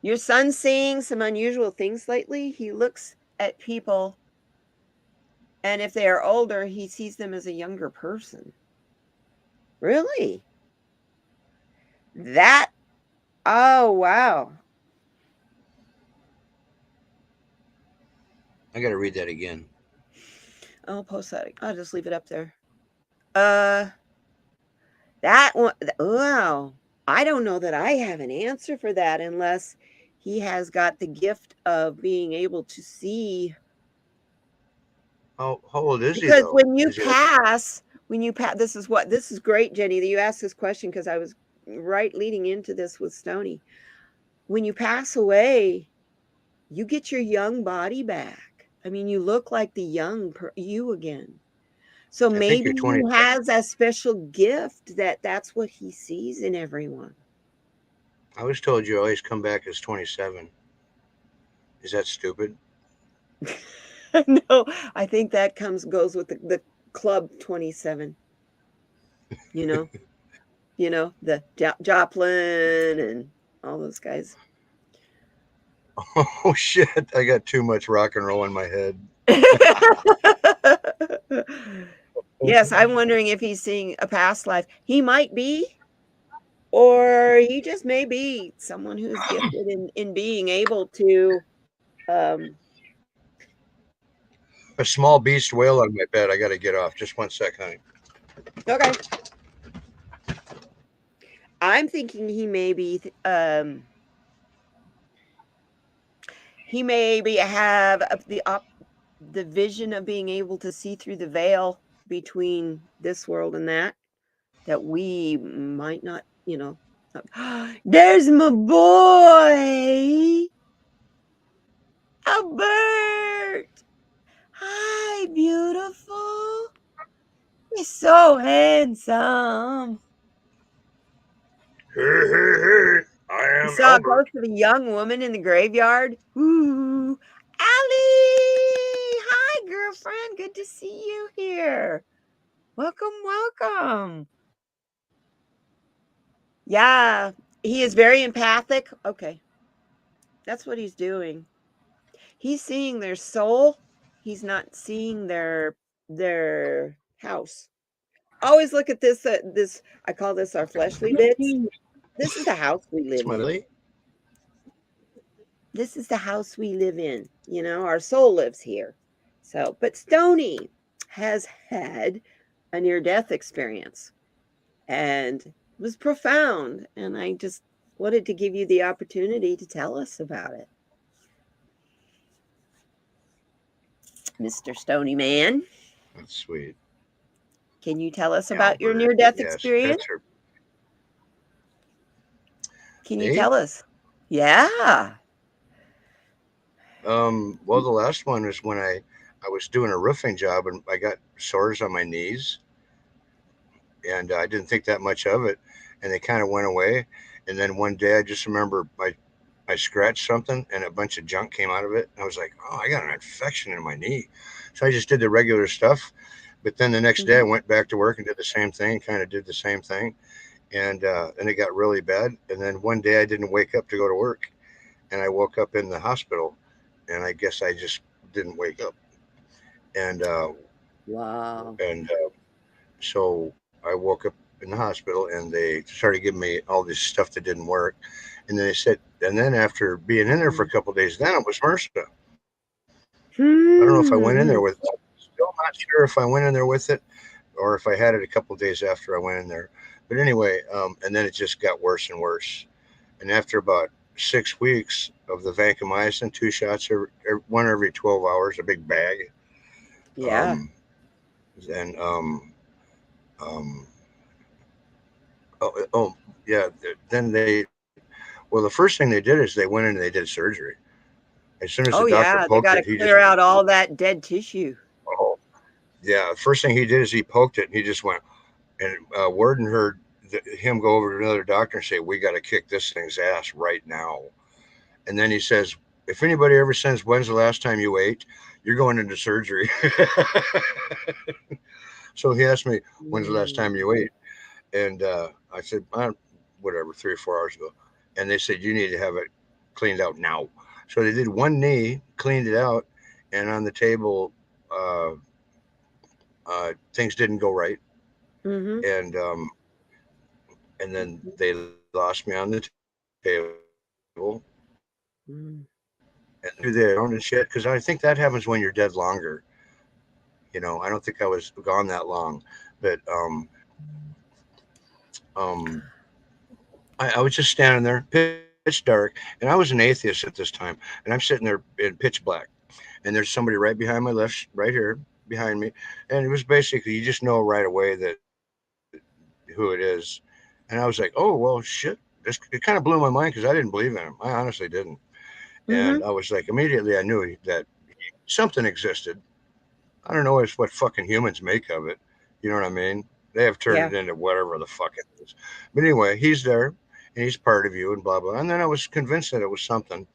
Your son's seeing some unusual things lately. He looks at people, and if they are older, he sees them as a younger person. Really? That, oh, wow.
I got to read that again.
I'll post that. I'll just leave it up there. That one, wow. I don't know that I have an answer for that unless he has got the gift of being able to see.
How old is he,
Because
though?
when you
Is he like,
pass, this is great, Jenny, that you asked this question because I was right leading into this with Stony. When you pass away, you get your young body back. I mean, you look like the young you again. So
I think
maybe
you're
he
27.
has a special gift that's what he sees in everyone.
I was told you always come back as 27. Is that stupid?
No, I think that goes with the club 27. You know, the Joplin and all those guys.
Oh, shit. I got too much rock and roll in my head.
Yes, I'm wondering if he's seeing a past life. He might be, or he just may be someone who's gifted in being able to. Um,
A small beast whale on my bed. I got to get off. Just 1 sec, honey.
okay, I'm thinking he maybe have the vision of being able to see through the veil between this world and that we might not, There's my boy, Albert. Hi, beautiful. He's so handsome.
Hey, I
You
am
saw a
Albert.
ghost of a young woman in the graveyard? Ooh. Allie! Hi, girlfriend. Good to see you here. Welcome, welcome. Yeah, he is very empathic. Okay. That's what he's doing. He's seeing their soul. He's not seeing their house. Always look at this I call this our fleshly bits. This is the house we
It's
live
my
in.
lady.
This is the house we live in. Our soul lives here. So, but Stony has had a near-death experience and it was profound. And I just wanted to give you the opportunity to tell us about it. Mr. Stony Man,
That's sweet.
can you tell us about your
Albert.
near-death
Yes,
experience?
pets are.
Can you
Me?
tell us? Yeah.
Well, the last one was when I was doing a roofing job and I got sores on my knees, and I didn't think that much of it, and they kind of went away. And then one day I just remember I scratched something and a bunch of junk came out of it. And I was like, oh, I got an infection in my knee. So I just did the regular stuff. But then the next day I went back to work and did the same thing, kind of did the same thing. And it got really bad. And then one day I didn't wake up to go to work, and I woke up in the hospital, and I guess I just didn't wake up, and
Wow.
so I woke up in the hospital, and they started giving me all this stuff that didn't work, and then they said, and then after being in there for a couple of days, then it was MRSA. I don't know if I went in there
Hmm.
with. Still not sure if I went in there with it, or if I had it a couple of days after I went in there. But anyway, and then it just got worse and worse. And after about 6 weeks of the vancomycin, 2 shots, one every 12 hours, a big bag.
Yeah.
Um, and um, oh yeah, then well, the first thing they did is they went in and they did surgery. As soon as the
Oh,
doctor
yeah. They
poked
got
it,
to
he just
clear out all that dead tissue.
oh yeah. First thing he did is he poked it and he just went. And Worden heard him go over to another doctor and say, "We got to kick this thing's ass right now." And then he says, "If anybody ever says when's the last time you ate, you're going into surgery." So he asked me, "When's the last time you
Mm.
ate?" And I said, "Whatever, 3 or 4 hours ago." And they said, "You need to have it cleaned out now." So they did one knee, cleaned it out, and on the table, uh, things didn't go right,
Mm-hmm.
and and then they lost me on the table, and then they do their own and shit because I think that happens when you're dead longer. I don't think I was gone that long, but um, I was just standing there, pitch dark, and I was an atheist at this time, and I'm sitting there in pitch black, and there's somebody right behind my left, right here behind me, and it was basically you just know right away that who it is, and I was like, oh well, shit. It kind of blew my mind because I didn't believe in him. I honestly didn't, and I was
Mm-hmm.
like, immediately I knew that something existed. I don't know what fucking humans make of it. You know what I mean? They have turned
Yeah.
it into whatever the fuck it is. But anyway, he's there and he's part of you and blah blah. And then I was convinced that it was something,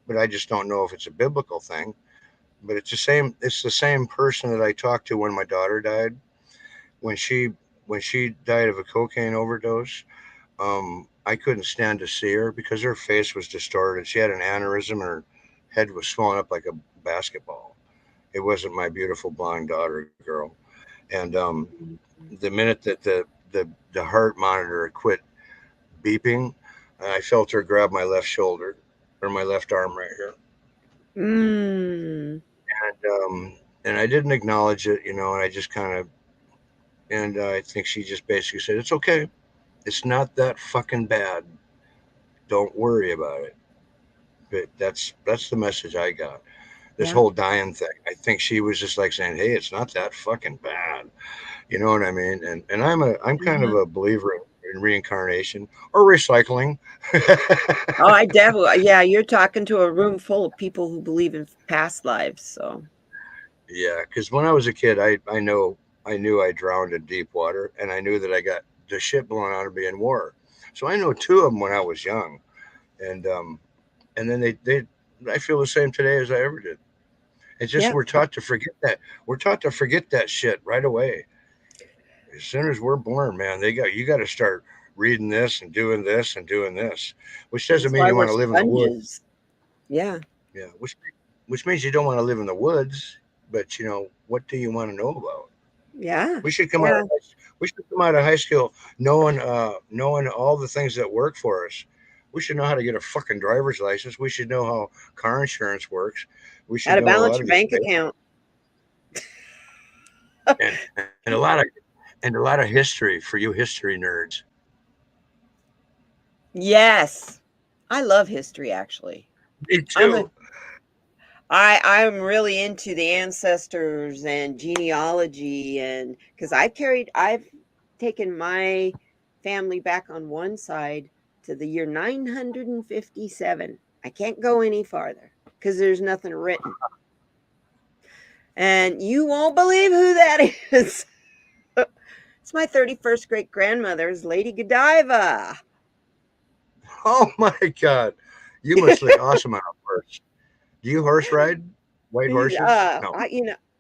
but I just don't know if it's a biblical thing. But it's the same. It's the same person that I talked to when my daughter died. When she died of a cocaine overdose, I couldn't stand to see her because her face was distorted. She had an aneurysm and her head was swollen up like a basketball. It wasn't my beautiful blonde daughter girl. And the minute that the heart monitor quit beeping, I felt her grab my left shoulder or my left arm right here,
Mm.
and I didn't acknowledge it, and I just kind of and I think she just basically said, "It's okay. It's not that fucking bad. Don't worry about it." But that's the message I got. This
Yeah.
whole dying thing. I think she was just like saying, "Hey, it's not that fucking bad." You know what I mean? And I'm kind of
Uh-huh.
a believer in reincarnation or recycling.
Oh, I definitely. Yeah, you're talking to a room full of people who believe in past lives. So.
Yeah, because when I was a kid, I knew I drowned in deep water, and I knew that I got the shit blown out of me in war. So I know two of them when I was young, and and then they I feel the same today as I ever did. It's just
Yeah.
we're taught to forget that. We're taught to forget that shit right away. As soon as we're born, man, you got to start reading this and doing this and doing this, which doesn't
That's
mean
why
you
we're
want to live in the woods.
sponges. Yeah.
Yeah, which means you don't want to live in the woods. But what do you want to know about?
Yeah.
We should come out.
Yeah.
We should come out of high school knowing all the things that work for us. We should know how to get a fucking driver's license. We should know how car insurance works. We
How
should
to
know a
balance
lot of
your
these
bank
basics
account.
and a lot of history for you history nerds.
Yes. I love history actually.
Me
I'm a
too.
I'm really into the ancestors and genealogy and because I've taken my family back on one side to the year 957. I can't go any farther because there's nothing written. And you won't believe who that is. It's my 31st great grandmother's Lady Godiva.
Oh my god, you must look awesome on a horse. Do you horse ride? White horses? No,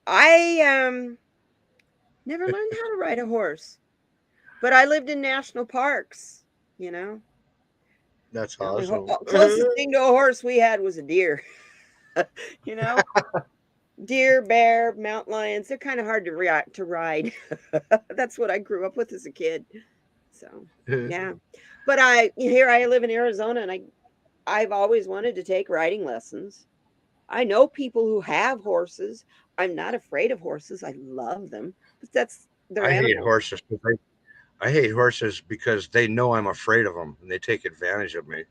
I never learned how to ride a horse, but I lived in national parks. You know,
that's
the only
awesome.
closest thing to a horse we had was a deer. you know, Deer, bear, mountain lions, they're kind of hard to ride. That's what I grew up with as a kid. So, yeah. But I live in Arizona, and I've always wanted to take riding lessons. I know people who have horses. I'm not afraid of horses. I love them, but they're
I hate
animals.
horses. I hate horses because they know I'm afraid of them and they take advantage of me.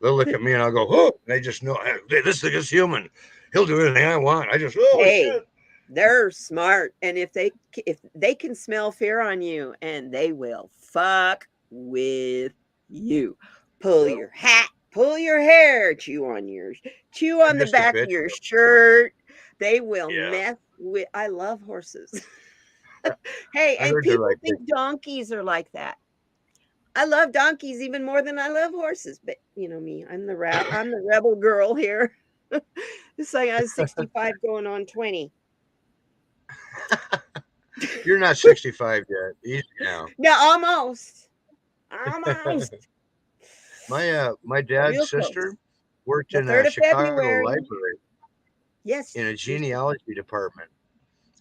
They'll look at me and I'll go, oh, and they just know, hey, this thing is human. He'll do anything I want. I just, oh
Hey,
shit.
they're smart, and if they can smell fear on you, and they will fuck with you. Pull
Yep.
your hat, pull your hair, chew
I'm
on the
just a
back of
bitch.
your shirt. They will
Yeah.
mess with. I love horses. Hey,
I
and
heard they're
people
like,
think donkeys are like that. I love donkeys even more than I love horses, but you know me, I'm the rebel girl here. It's like I was 65 going on 20.
you're not 65 yet. Easy now.
Yeah, almost. Almost.
My
Real
dad's
close.
sister worked
The
in a
3rd of
Chicago
February.
library
Yes.
in a
She's
genealogy department.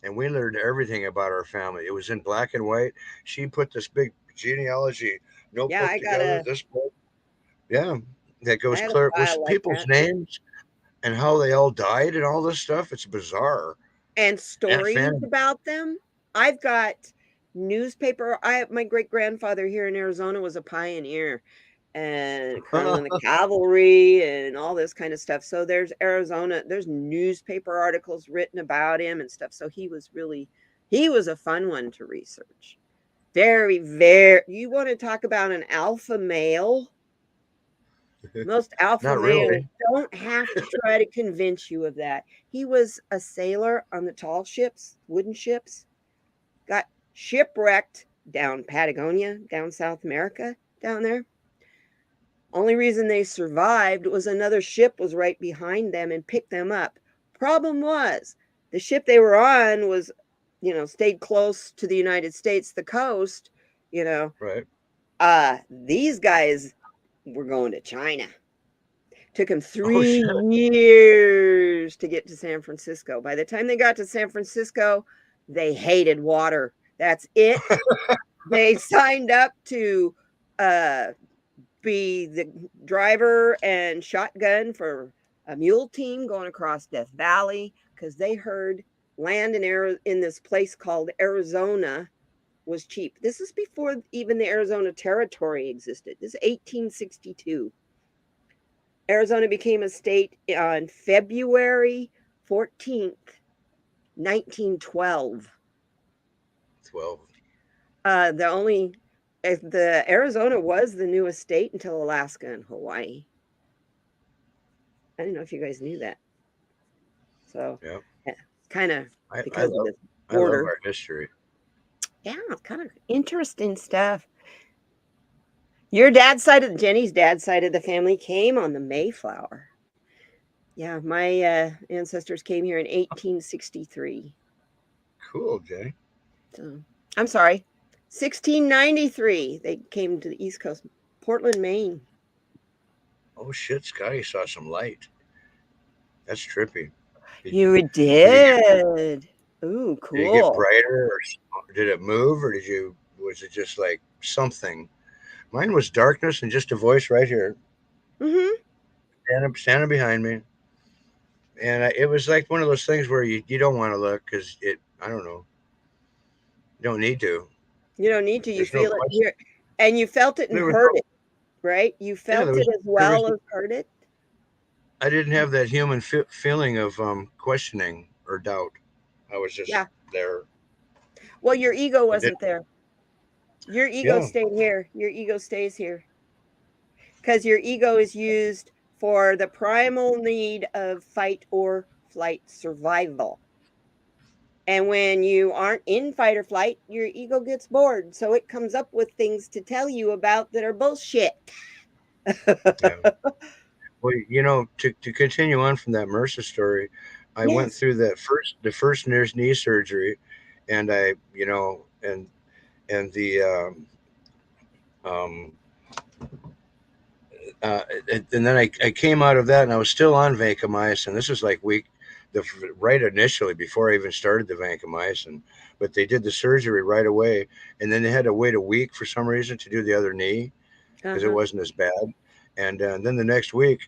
And we learned everything about our family. It was in black and white. She put this big genealogy
yeah,
notebook together, this book. Yeah. That
I
goes
had a
clear with
file like
people's
that.
names and how they all died and all this stuff. It's bizarre.
And
Aunt
stories
Fanny.
about them. I've got newspaper. My great grandfather here in Arizona was a pioneer and colonel in the cavalry and all this kind of stuff. So there's newspaper articles written about him and stuff. So he was a fun one to research. Very, very, you want to talk about an alpha male? Most alpha
Not
males
really.
don't have to try to convince you of that. He was a sailor on the tall ships, wooden ships, got shipwrecked down Patagonia, down South America, down there. Only reason they survived was another ship was right behind them and picked them up. Problem was, the ship they were on was, stayed close to the United States, the coast, you know.
Right.
These guys were going to China. Took them
Oh, shit.
3 years to get to San Francisco. By the time they got to San Francisco, they hated water. That's it. They signed up to uh, be the driver and shotgun for a mule team going across Death Valley because they heard land in this place called Arizona was cheap. This is before even the Arizona Territory existed. This is 1862. Arizona became a state on February 14th, 1912.
12.
The Arizona was the newest state until Alaska and Hawaii. I don't know if you guys knew that. So,
Yeah.
kind of
I, I
because of
love
this
I love
border.
our history.
Yeah, it's kind of interesting stuff. Jenny's dad's side of the family came on the Mayflower. Yeah, my ancestors came here in 1863.
Cool, Jay.
So, I'm sorry, 1693. They came to the East Coast, Portland, Maine.
Oh shit, Scotty saw some light. That's trippy. Did,
You
did it get
did. Ooh,
did it get
cool.
brighter or did it move or was it just like something? Mine was darkness and just a voice right here,
Mhm.
standing behind me, and it was like one of those things where you don't want to look because I don't know, you don't need to.
You don't need to. You
There's no
feel it
question.
here, and you felt it and
There was
heard
no
it, right? You
yeah.
felt it as
There was
well as heard it.
I didn't have that human feeling of questioning or doubt. I was just
Yeah.
there.
Well, your ego
It did.
wasn't there. Your ego
Yeah.
stayed here. Your ego stays here because your ego is used for the primal need of fight or flight survival. And when you aren't in fight or flight, your ego gets bored. So it comes up with things to tell you about that are bullshit.
Yeah. Well, to continue on from that MRSA story, I went
Yes.
through the first knee surgery, and I, and the um, uh, and then I came out of that, and I was still on vancomycin. This was like right initially before I even started the vancomycin, but they did the surgery right away, and then they had to wait a week for some reason to do the other knee because it wasn't as bad. And then the next week,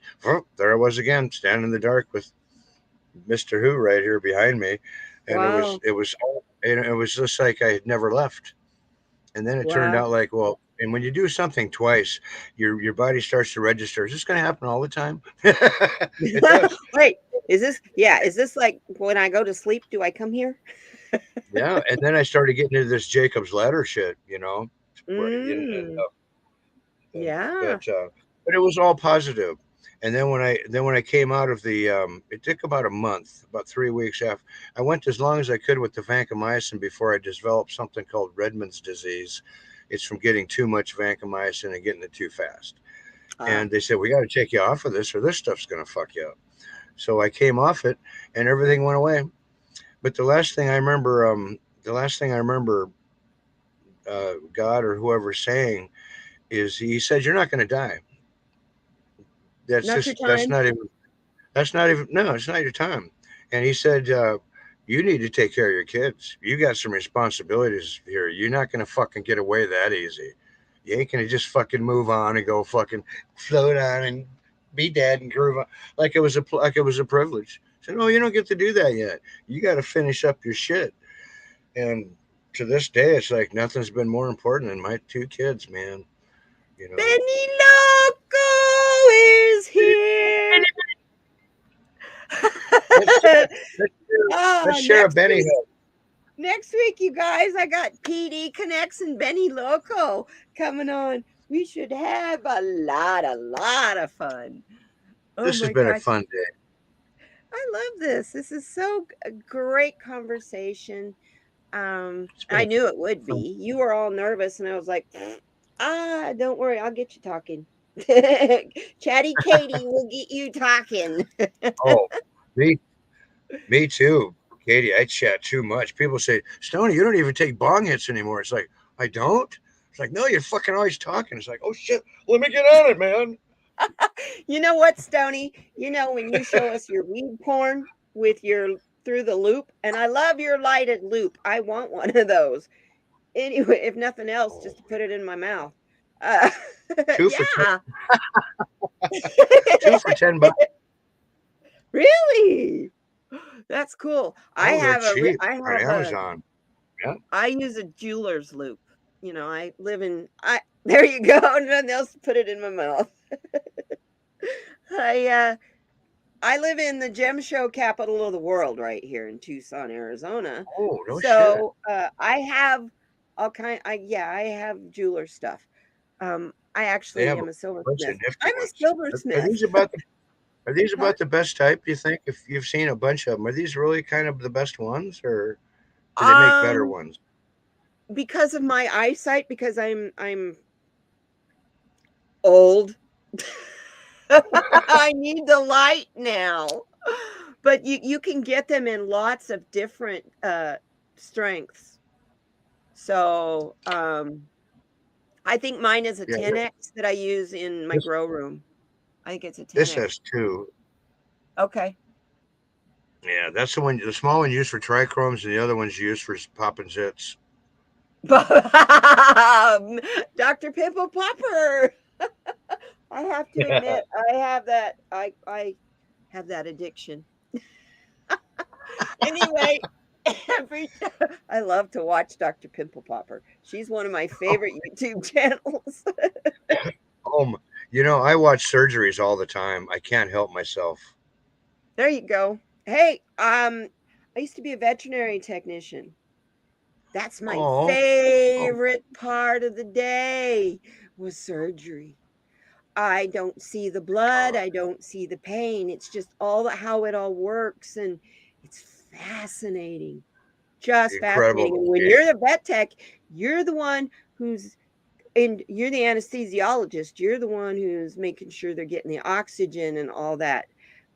there I was again, standing in the dark with Mr. Who right here behind me, and
Wow.
it was just like I had never left. And then it turned
Wow.
out like, well, and when you do something twice, your body starts to register. Is this going to happen all the time? It does.
Wait, is this like when I go to sleep, do I come here?
Yeah. And then I started getting into this Jacob's ladder shit,
Mm, yeah.
but it was all positive. And then when I came out of the, it took about a month, about 3 weeks after I went as long as I could with the vancomycin before I developed something called Redmond's disease. It's from getting too much vancomycin and getting it too fast.
Ah,
And they said, we got to take you off of this or this stuff's going to fuck you up. So I came off it and everything went away. But the last thing I remember, God or whoever saying is he said, you're not going to die.
not your
That's
time.
not even, no, it's not your time. And he said, you need to take care of your kids. You got some responsibilities here. You're not going to fucking get away that easy. You ain't going to just fucking move on and go fucking float on and be dead and groove on like it was a privilege. I said, no, you don't get to do that yet. You got to finish up your shit. And to this day, it's like nothing's been more important than my two kids, man. You know,
Benny Loco is here.
let's let's let's
Ah,
share a Benny Hill.
next week, you guys, I got PD Connects and Benny Loco coming on. We should have a lot of fun. Oh
This has
my
been a
gosh.
fun day.
I love this. This is so a great conversation.
It's been
I
a
knew it would
fun.
be. You were all nervous, and I was like, don't worry, I'll get you talking. Chatty Katie will get you talking.
Oh, me me too, Katie. I chat too much. People say, Stoney, you don't even take bong hits anymore. It's like I don't. It's like no, you're fucking always talking. It's like oh shit, let me get on it, man.
You know what, Stony? You know when you show us your weed porn with your through the loop, and I love your lighted loop. I want one of those. Anyway, if nothing else,
Oh,
just to put it in my mouth. Uh,
two for ten,
yeah.
2 for $10.
Really? That's cool.
Oh, they're cheap
I
on
have a
Amazon. Yeah,
I use a jeweler's loop. You know, I live in I there you go. Nothing else to put it in my mouth. I I live in the gem show capital of the world right here in Tucson, Arizona.
oh, no shit.
So, I have all kind I have jeweler stuff. I
They
actually
have a
am a
bunch of
silversmith.
nifty
I'm a
ones. Are
silversmith.
these about are these
Huh?
about the best type? Do you think if you've seen a bunch of them, are these really kind of the best ones, or do they make better
Um,
ones?
because of my eyesight, because I'm old. I need the light now. But you can get them in lots of different, strengths. So, I think mine is a
Yeah,
10X that I use in my
this
grow room. I think it's a
this
10X.
has two.
Okay.
Yeah, that's the one. The small one used for trichromes, and the other one's used for popping zits.
Dr. Pimple Popper. I have to admit, I have that addiction. Anyway, every I love to watch Dr. Pimple Popper. She's one of my favorite YouTube channels.
Oh, I watch surgeries all the time. I can't help myself.
There you go. Hey, I used to be a veterinary technician. That's my
Oh, oh,
favorite part of the day was surgery. I don't see the blood,
oh,
I don't see the pain. It's just all how it all works, and it's fascinating. Just
incredible
fascinating. And when
gig.
you're the vet tech, you're the one who's and you're the anesthesiologist. You're the one who's making sure they're getting the oxygen and all that.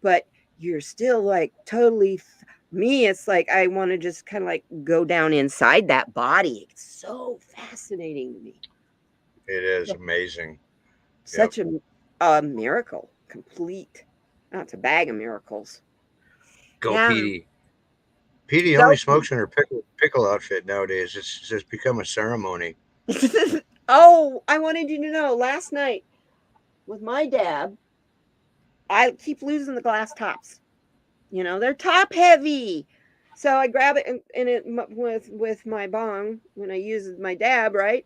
But you're still like totally me, it's like I want to just kind of like go down inside that body. It's so fascinating to me.
It is amazing. Yep.
Such a miracle, complete. Oh, it's a bag of miracles.
Go
Yeah.
Petey. Petey
Go.
only smokes in her pickle outfit nowadays. It's just become a ceremony.
Oh, I wanted you to know, last night with my dab, I keep losing the glass tops. You know, they're top heavy. So I grab it and it with my bong when I use my dab, right?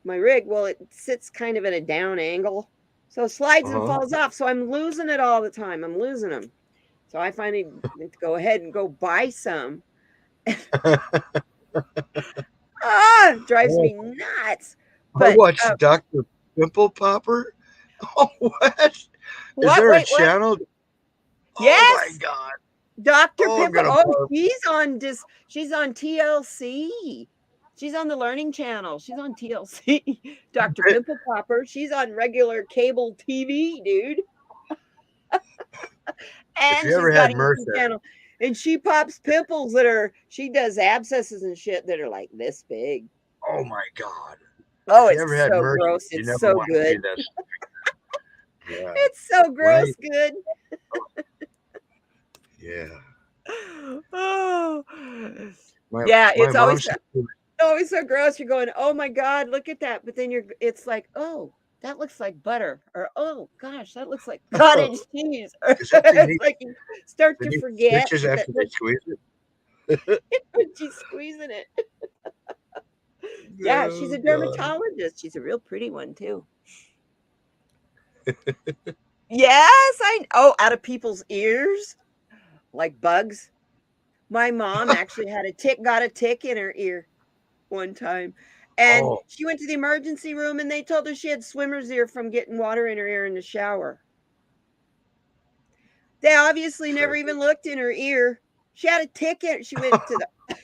My rig, well, it sits kind of at a down angle. So it slides and falls off. So I'm losing it all the time. I'm losing them. So I finally need to go ahead and go buy some. Drives me nuts.
I
But
watched Dr. Pimple Popper. Oh, what? Is there a
wait, what?
channel? Oh my
Yes.
God.
Dr.
Oh, I'm
Pimple.
gonna
Oh,
barf.
she's on TLC. She's on the Learning Channel. She's on TLC. Dr. Pimple Popper. She's on regular cable TV, dude.
If
And
you ever
she's got
had
a YouTube
MRSA,
channel. And she pops pimples she does abscesses and shit that are like this big.
oh my God.
Oh,
If you
it's
ever had
so
MRSA,
gross.
you
It's
never
so
want to see
good.
this. Yeah.
It's so gross good.
Yeah.
Oh.
My
Yeah,
my
it's
mom
always
said,
always so gross. You're going, oh my God, look at that. But then it's like, oh, that looks like butter. Or, oh gosh, that looks like cottage cheese. Or
is that
it's like you start
the
to
neat
forget
stitches
that
after they squeeze it?
when she's squeezing it. Yeah, she's
Oh
a
God.
dermatologist. She's a real pretty one, too. Yes, out of people's ears, like bugs. My mom actually got a tick in her ear one time. And
Oh,
she went to the emergency room and they told her she had swimmer's ear from getting water in her ear in the shower. They obviously never even looked in her ear. She had a ticket. She went to the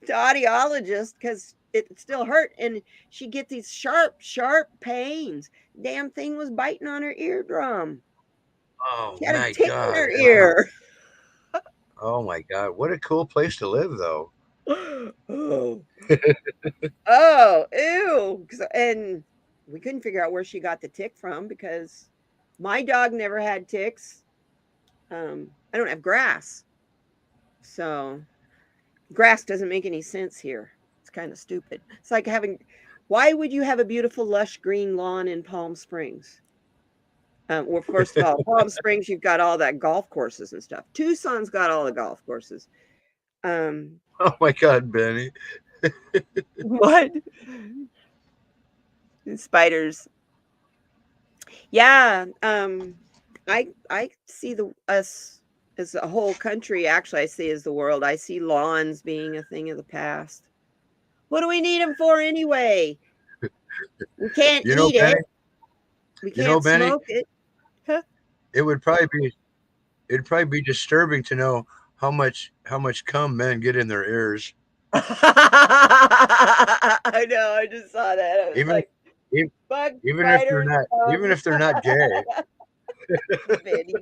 to audiologist because it still hurt. And she get these sharp, sharp pains. Damn thing was biting on her eardrum.
oh
She had a
my
tick in
God.
her
Wow.
ear.
Oh my God. What a cool place to live, though.
Oh. Oh, ew. And we couldn't figure out where she got the tick from because my dog never had ticks. I don't have grass. So grass doesn't make any sense here. It's kind of stupid. It's like why would you have a beautiful, lush green lawn in Palm Springs? Well, first of all, Palm Springs, you've got all that golf courses and stuff. Tucson's got all the golf courses.
Oh my God, Benny.
What? Spiders. Yeah. I see us as a whole country. Actually, I see as the world. I see lawns being a thing of the past. What do we need them for anyway? We can't
You know,
eat it.
Benny.
We
You know,
can't
Benny.
smoke it. Huh?
It would probably be. It'd probably be disturbing to know how much cum men get in their ears.
I know. I just saw that. I was
Even
like,
even,
bug
even if they're
spiders.
not even if they're not gay.
Benny.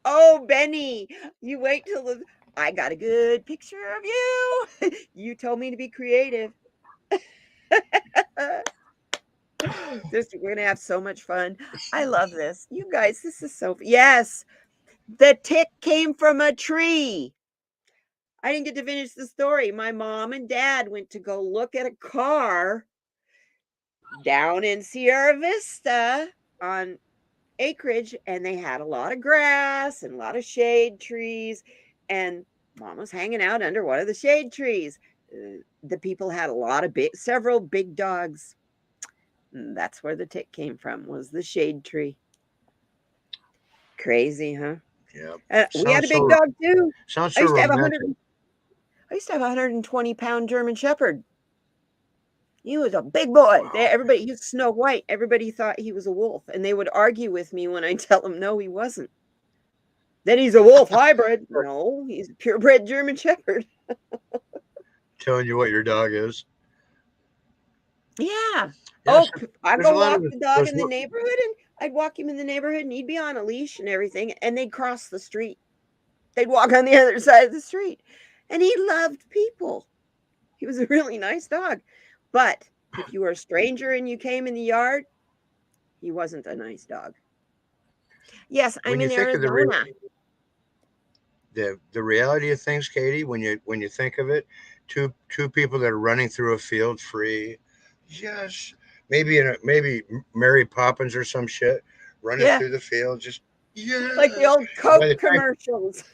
Oh, Benny, you wait till I got a good picture of you. You told me to be creative. We're gonna have so much fun. I love this. You guys, this is so yes. The tick came from a tree. I didn't get to finish the story. My mom and dad went to go look at a car down in Sierra Vista on acreage, and they had a lot of grass and a lot of shade trees, and mom was hanging out under one of the shade trees. The people had several big dogs. That's where the tick came from, was the shade tree. Crazy, huh?
Yeah.
We had a
Sounds
big
so
dog too.
sounds
I
so
used to have
romantic.
I used to have a 120-pound German Shepherd. He was a big boy.
Wow.
He was Snow White. Everybody thought he was a wolf, and they would argue with me when I tell them no, he wasn't. Then he's a wolf hybrid. No, he's a purebred German Shepherd.
Telling you what your dog is.
Yeah.
Yes,
Oh, I'd
there's a
go
lot of
walk the dog
there's
in the neighborhood, and I'd walk him in the neighborhood, and he'd be on a leash and everything, and they'd cross the street. They'd walk on the other side of the street, and he loved people. He was a really nice dog. But if you were a stranger and you came in the yard, he wasn't a nice dog. Yes, I'm
when you
in
think of
Arizona.
the reality of things, Katie, when you think of it, two people that are running through a field free, yes, maybe Mary Poppins or some shit running
Yeah,
through the field, just
like the
yes.
old
And
Coke commercials.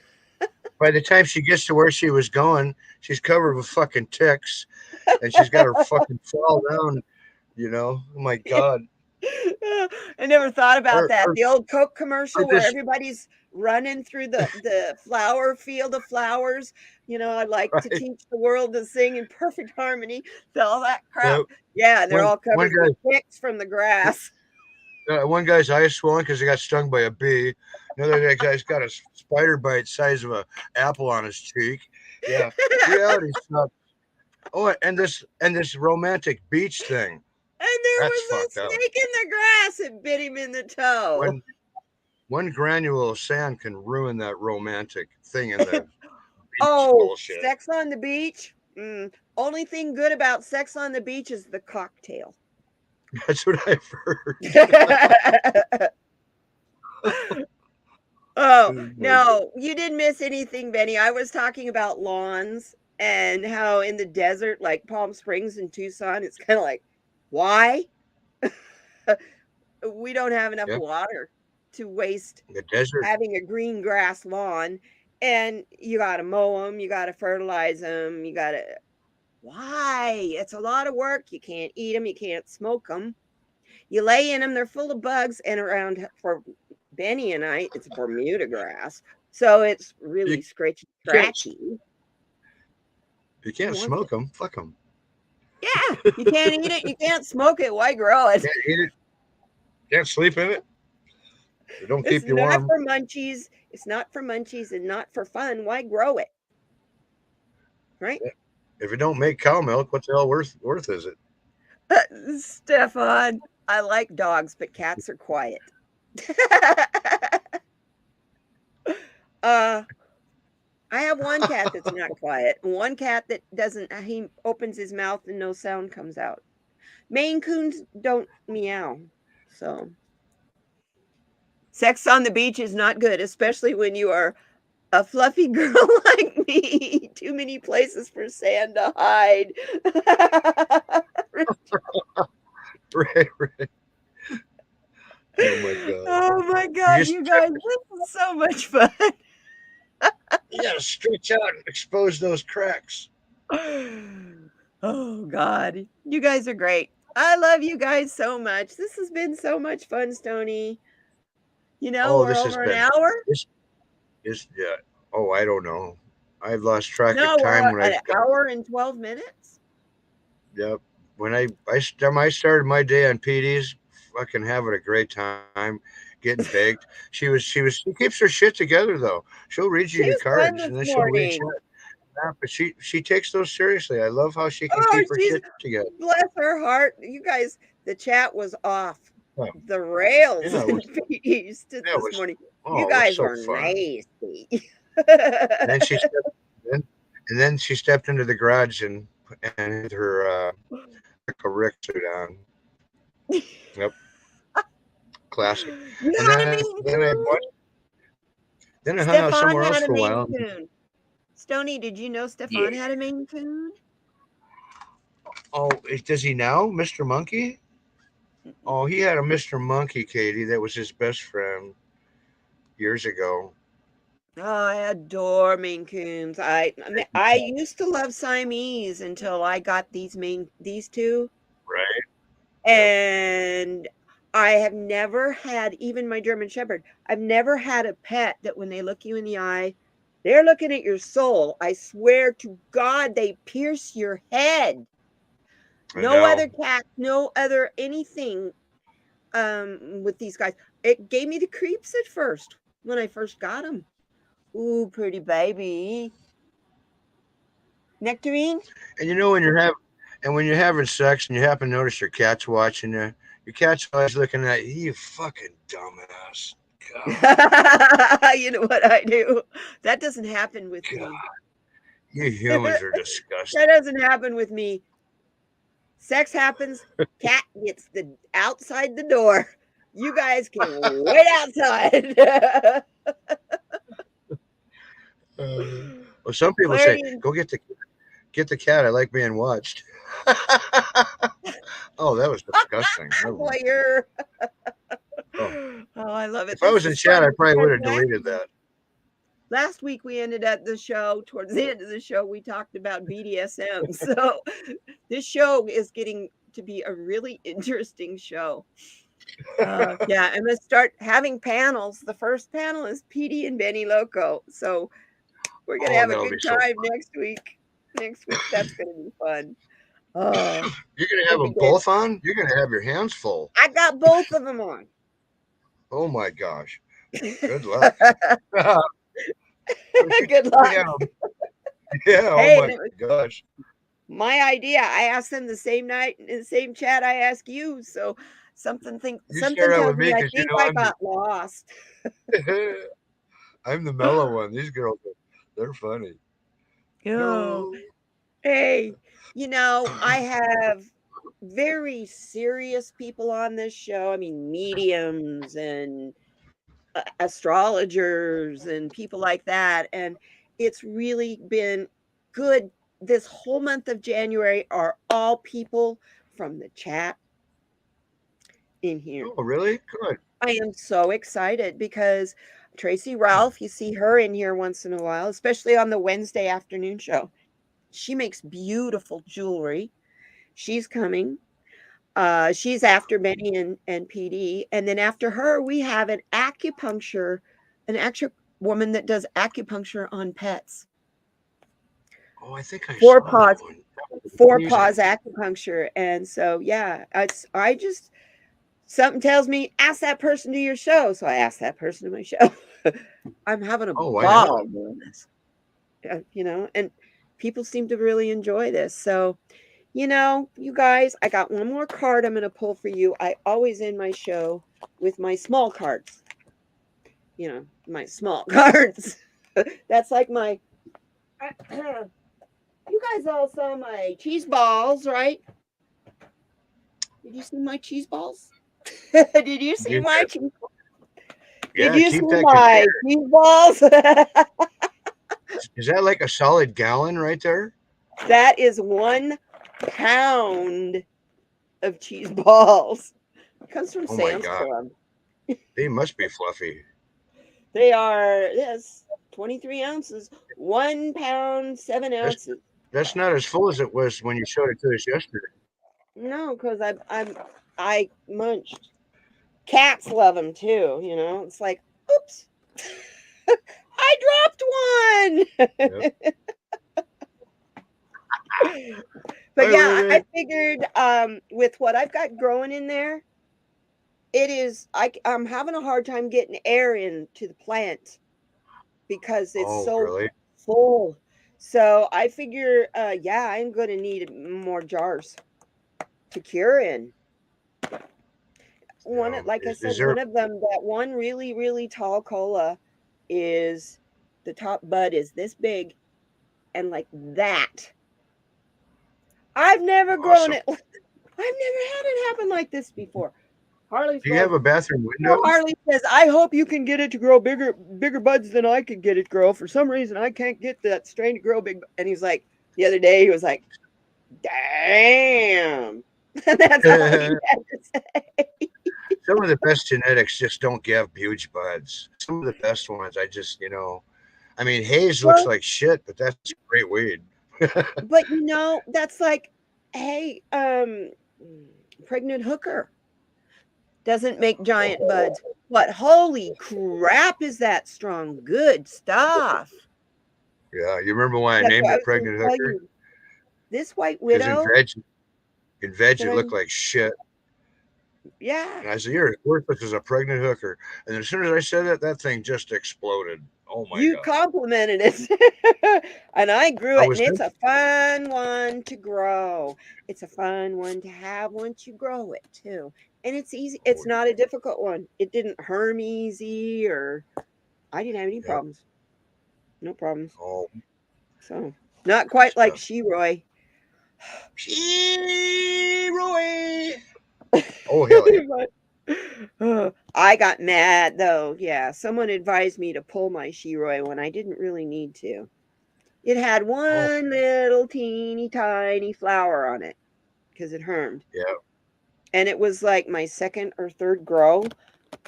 by the time she gets to where she was going, she's covered with fucking ticks, and she's got her fucking fall down. Oh my god.
I never thought about
Or,
that.
or,
The old Coke
or
commercial where
this
everybody's running through the flower field of flowers. I like to
right?
teach the world to sing in perfect harmony. All that crap.
Yeah,
Yeah, and they're
one
all
one
covered with ticks from the grass.
one guy's eyes swollen because he got stung by a bee. Another guy's got a spider bite size of a apple on his cheek. Yeah, reality sucks. Oh, and this romantic beach thing.
And there
That's
was a
fucked up.
snake in the grass and bit him in the toe.
When one granule of sand can ruin that romantic thing in the beach
Oh,
bullshit.
Sex on the Beach? Only thing good about Sex on the Beach is the cocktail.
That's what I've heard.
Oh,
Oh my God.
no, you didn't miss anything, Benny. I was talking about lawns and how in the desert, like Palm Springs and Tucson, it's kind of like, why? We don't have enough
Yeah,
water to waste
the desert.
having a green grass lawn. And you got to mow them, you got to fertilize them, you got to. Why? It's a lot of work. You can't eat them, you can't smoke them. You lay in them, they're full of bugs. And around for Benny and I, it's Bermuda grass. So it's
You
really scratchy,
can't
scratchy.
you
Who
can't
wants
smoke
it?
them. Fuck them.
Yeah, you can't eat it. You can't smoke it. Why grow it?
Can't eat it. Can't sleep in it. They don't
It's
keep you
not
warm.
for munchies. It's not for munchies and not for fun. Why grow it? Right?
If it don't make cow milk, what the hell worth is it?
Stefan, I like dogs, but cats are quiet. uh, I have one cat that's not quiet, and one cat that doesn't. He opens his mouth and no sound comes out. Maine Coons don't meow, so sex on the beach is not good, especially when you are a fluffy girl like me. Too many places for sand to hide.
Right, right. Oh my god.
Oh my
You
God,
just
you guys, this is so much fun.
you gotta stretch out and expose those cracks.
Oh God, you guys are great. I love you guys so much. This has been so much fun, Stony.
Oh,
We're
this has
over an
been
hour.
this is yeah. Oh, I don't know. I've lost track of
No, we're
time when
an
I've got.
hour and 12 minutes.
Yep. When I started my day on PDs, fucking having a great time, getting baked. She keeps her shit together though. She'll read you
She
your
was fun
cards
this
and then she'll read
morning.
chat. Yeah, but she takes those seriously. I love how she can
Oh,
keep her
she's
shit together.
bless her heart. You guys, the chat was off
Yeah,
the rails
yeah, it
in
was
Feast
yeah, it
this
was
morning. You
oh, it was
guys
so
were
fun.
nasty.
And then she stepped into the garage and had her Uncle Rick suit on. Yep, classic.
You
And
had a Maine Coon?
then I hung out
Stefan
somewhere else
had a
for a
Maine
while.
Coon. Stony, did you know
Yeah.
Stefan had a Maine Coon?
Oh, does he now, Mr. Monkey? Oh, he had a Mr. Monkey, Katie. That was his best friend years ago.
Oh, I adore Maine Coons. I used to love Siamese until I got these two,
Right. Yep.
and I have never had even my German Shepherd. I've never had a pet that when they look you in the eye, they're looking at your soul. I swear to God, they pierce your head.
I
No
know.
other cat, no other anything with these guys. It gave me the creeps at first when I first got them. Ooh, pretty baby. Nectarine?
And when you're having sex and you happen to notice your cat's watching you, your cat's always looking at you. You fucking dumbass. God,
You know what I do? That doesn't happen with
God,
me.
you humans are
That
disgusting.
doesn't happen with me. Sex happens, cat gets the outside the door. You guys can wait outside.
Well, some people say,
Clarity.
"Go get the cat. I like being watched." Oh, that was disgusting.
Voyeur.
Oh,
Oh, I love it.
if I
This
was in
is
chat, I
fun
probably
because
would have deleted that.
last week we ended at the show. Towards the end of the show, we talked about BDSM. So this show is getting to be a really interesting show. Yeah, I'm gonna start having panels. The first panel is PD and Benny Loco. So we're gonna
Oh,
have a
that'll be
good
so
time
fun.
next week. That's gonna be fun. Oh,
You're gonna have
it'll be
them
good.
both on. You're gonna have your hands full.
I got both of them on.
Oh my gosh. Good luck.
Good luck.
Yeah. Yeah. Oh
Hey,
my gosh.
my idea. I asked them the same night in the same chat I asked you. So
You
something
start out
tells
with
me
me
I
because you
think
know
I got lost.
I'm the mellow one. These girls, they're funny.
Oh,
No.
hey, I have very serious people on this show. I mean, mediums and astrologers and people like that. And it's really been good. This whole month of January are all people from the chat in here.
Oh, really? Good.
I am so excited because Tracy Ralph, you see her in here once in a while, especially on the Wednesday afternoon show. She makes beautiful jewelry. She's coming. She's after Benny and PD. And then after her, we have an actual woman that does acupuncture on pets.
Oh, I think I
Four
saw that
paws,
one.
four
Amazing.
paws acupuncture. And so, yeah, something tells me, ask that person to your show. So I asked that person to my show. I'm having a
Oh, why not?
ball doing this, and people seem to really enjoy this. So, you guys, I got one more card I'm going to pull for you. I always end my show with my small cards, my small cards. That's like my, you guys all saw my cheese balls, right? Did you see my cheese balls? Did you see
You
my
did.
cheese balls? Did
Yeah,
you see
keep that
my
container.
cheese balls?
Is that like a solid gallon right there?
That is 1 pound of cheese balls. It comes from
Oh my
Sam's
God.
Club.
They must be fluffy.
They are, yes, 23 ounces, 1 pound, 7
That's,
ounces.
that's not as full as it was when you showed it to us yesterday.
No, because I munched. Cats love them too. It's like, oops, I dropped
Yep.
one. But
Hi,
yeah, I
Ruby.
figured with what I've got growing in there, I'm having a hard time getting air into the plant because it's
Oh,
so
really?
full. So I figure, yeah, I'm going to need more jars to cure in. Like I said,
Is there?
one of them, that one really, really tall cola is the top bud is this big and like that. I've never grown
Awesome.
it. I've never had it happen like this before. Harley's
Do you have
going,
a bathroom window?
Harley says, I hope you can get it to grow bigger buds than I could get it to grow. For some reason, I can't get that strain to grow big. And he's like, the other day, he was like, damn. That's all he had to say.
Some of the best genetics just don't give huge buds. Some of the best ones, I mean, Hayes looks
Well,
like shit, but that's great weed.
but that's like, hey, pregnant hooker doesn't make giant buds. But holy crap, is that strong? Good stuff.
Yeah, you remember why I
That's
named
what I
it
was going to
pregnant
tell
hooker?
you. This white
Because
widow
in veg
that
it looked
I'm,
like shit.
yeah,
And I said, "You're as worthless as a pregnant hooker." And as soon as I said that, that thing just exploded. Oh my
you
god!
complimented it. And I grew
I
it, and
was
it's a fun one to grow. It's a fun one to have once you grow it, too. And it's easy. It's
oh,
not a difficult one. It didn't herm easy, or I didn't have any
yep.
problems. No problems.
Oh,
So, not
good
quite like
stuff.
She-Roy.
Roy. Oh hell yeah!
I got mad though. Yeah, someone advised me to pull my Shiroi when I didn't really need to. It had
Oh,
one little teeny tiny flower on it because it hermed.
yeah.
And it was like my second or third grow.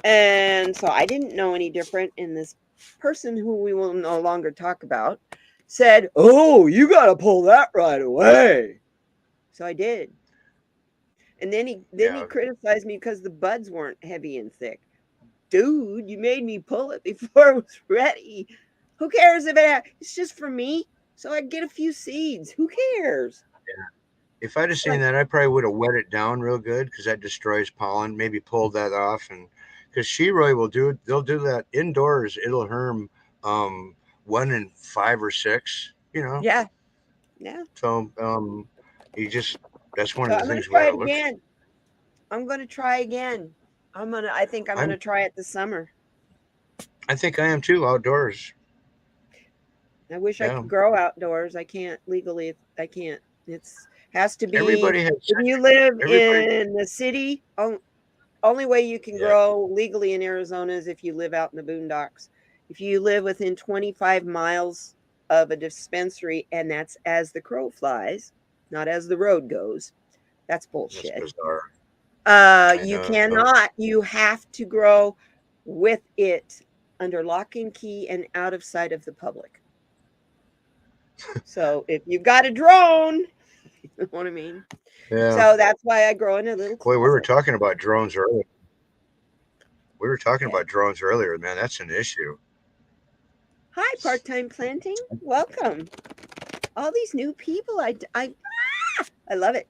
And so I didn't know any different. And this person who we will no longer talk about said, "Oh, you got to pull that right away." So I did. And then he
Yeah.
criticized me because the buds weren't heavy and thick. Dude, you made me pull it before it was ready. Who cares if it's just for me? So I get a few seeds. Who cares?
If I'd have
It's
seen
like,
that, I probably would have wet it down real good because that destroys pollen. Maybe pulled that off, and because Shiroi will do it, they'll do that indoors. It'll herm 1 in 5 or 6.
yeah, yeah.
So you just that's one
So
of
I'm
the
gonna
things we got
try
to
it
look at.
again. I'm gonna try again. I think I'm
I'm
gonna try it this summer.
I think I am too outdoors.
I wish I
Yeah,
could grow outdoors. I can't legally. I can't. It's has to be
everybody has
if you live
everybody.
in the city. Only way you can
Yeah,
grow legally in Arizona is if you live out in the boondocks. If you live within 25 miles of a dispensary, and that's as the crow flies, not as the road goes, that's
that's
bullshit.
bizarre. I
You
know.
cannot. You have to grow with it under lock and key and out of sight of the public. So if you've got a drone, you know what I mean?
Yeah.
So that's why I grow in a little
Boy, we were
closet.
talking about drones earlier. We were talking
Okay.
about drones earlier, man. That's an issue.
Hi, part-time planting. Welcome. All these new people. I love it.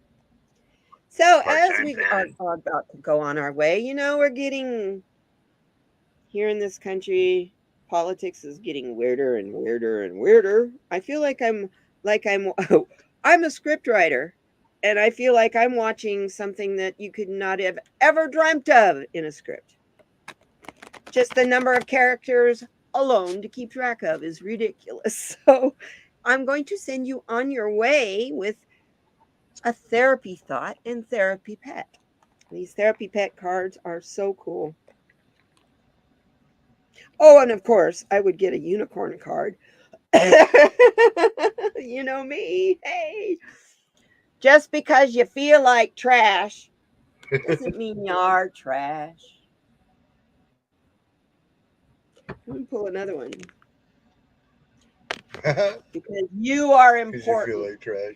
So
Part
as
time
we are
fan.
about to go on our way, we're getting here in this country. Politics is getting weirder and weirder and weirder. I feel like I'm I'm a script writer, and I feel like I'm watching something that you could not have ever dreamt of in a script. Just the number of characters alone to keep track of is ridiculous. So I'm going to send you on your way with a therapy thought and therapy pet. These therapy pet cards are so cool. Oh, and of course, I would get a unicorn card. You know me. Hey, just because you feel like trash doesn't mean you are trash. Let me pull another one. Because you are
Because you feel
important.
like trash.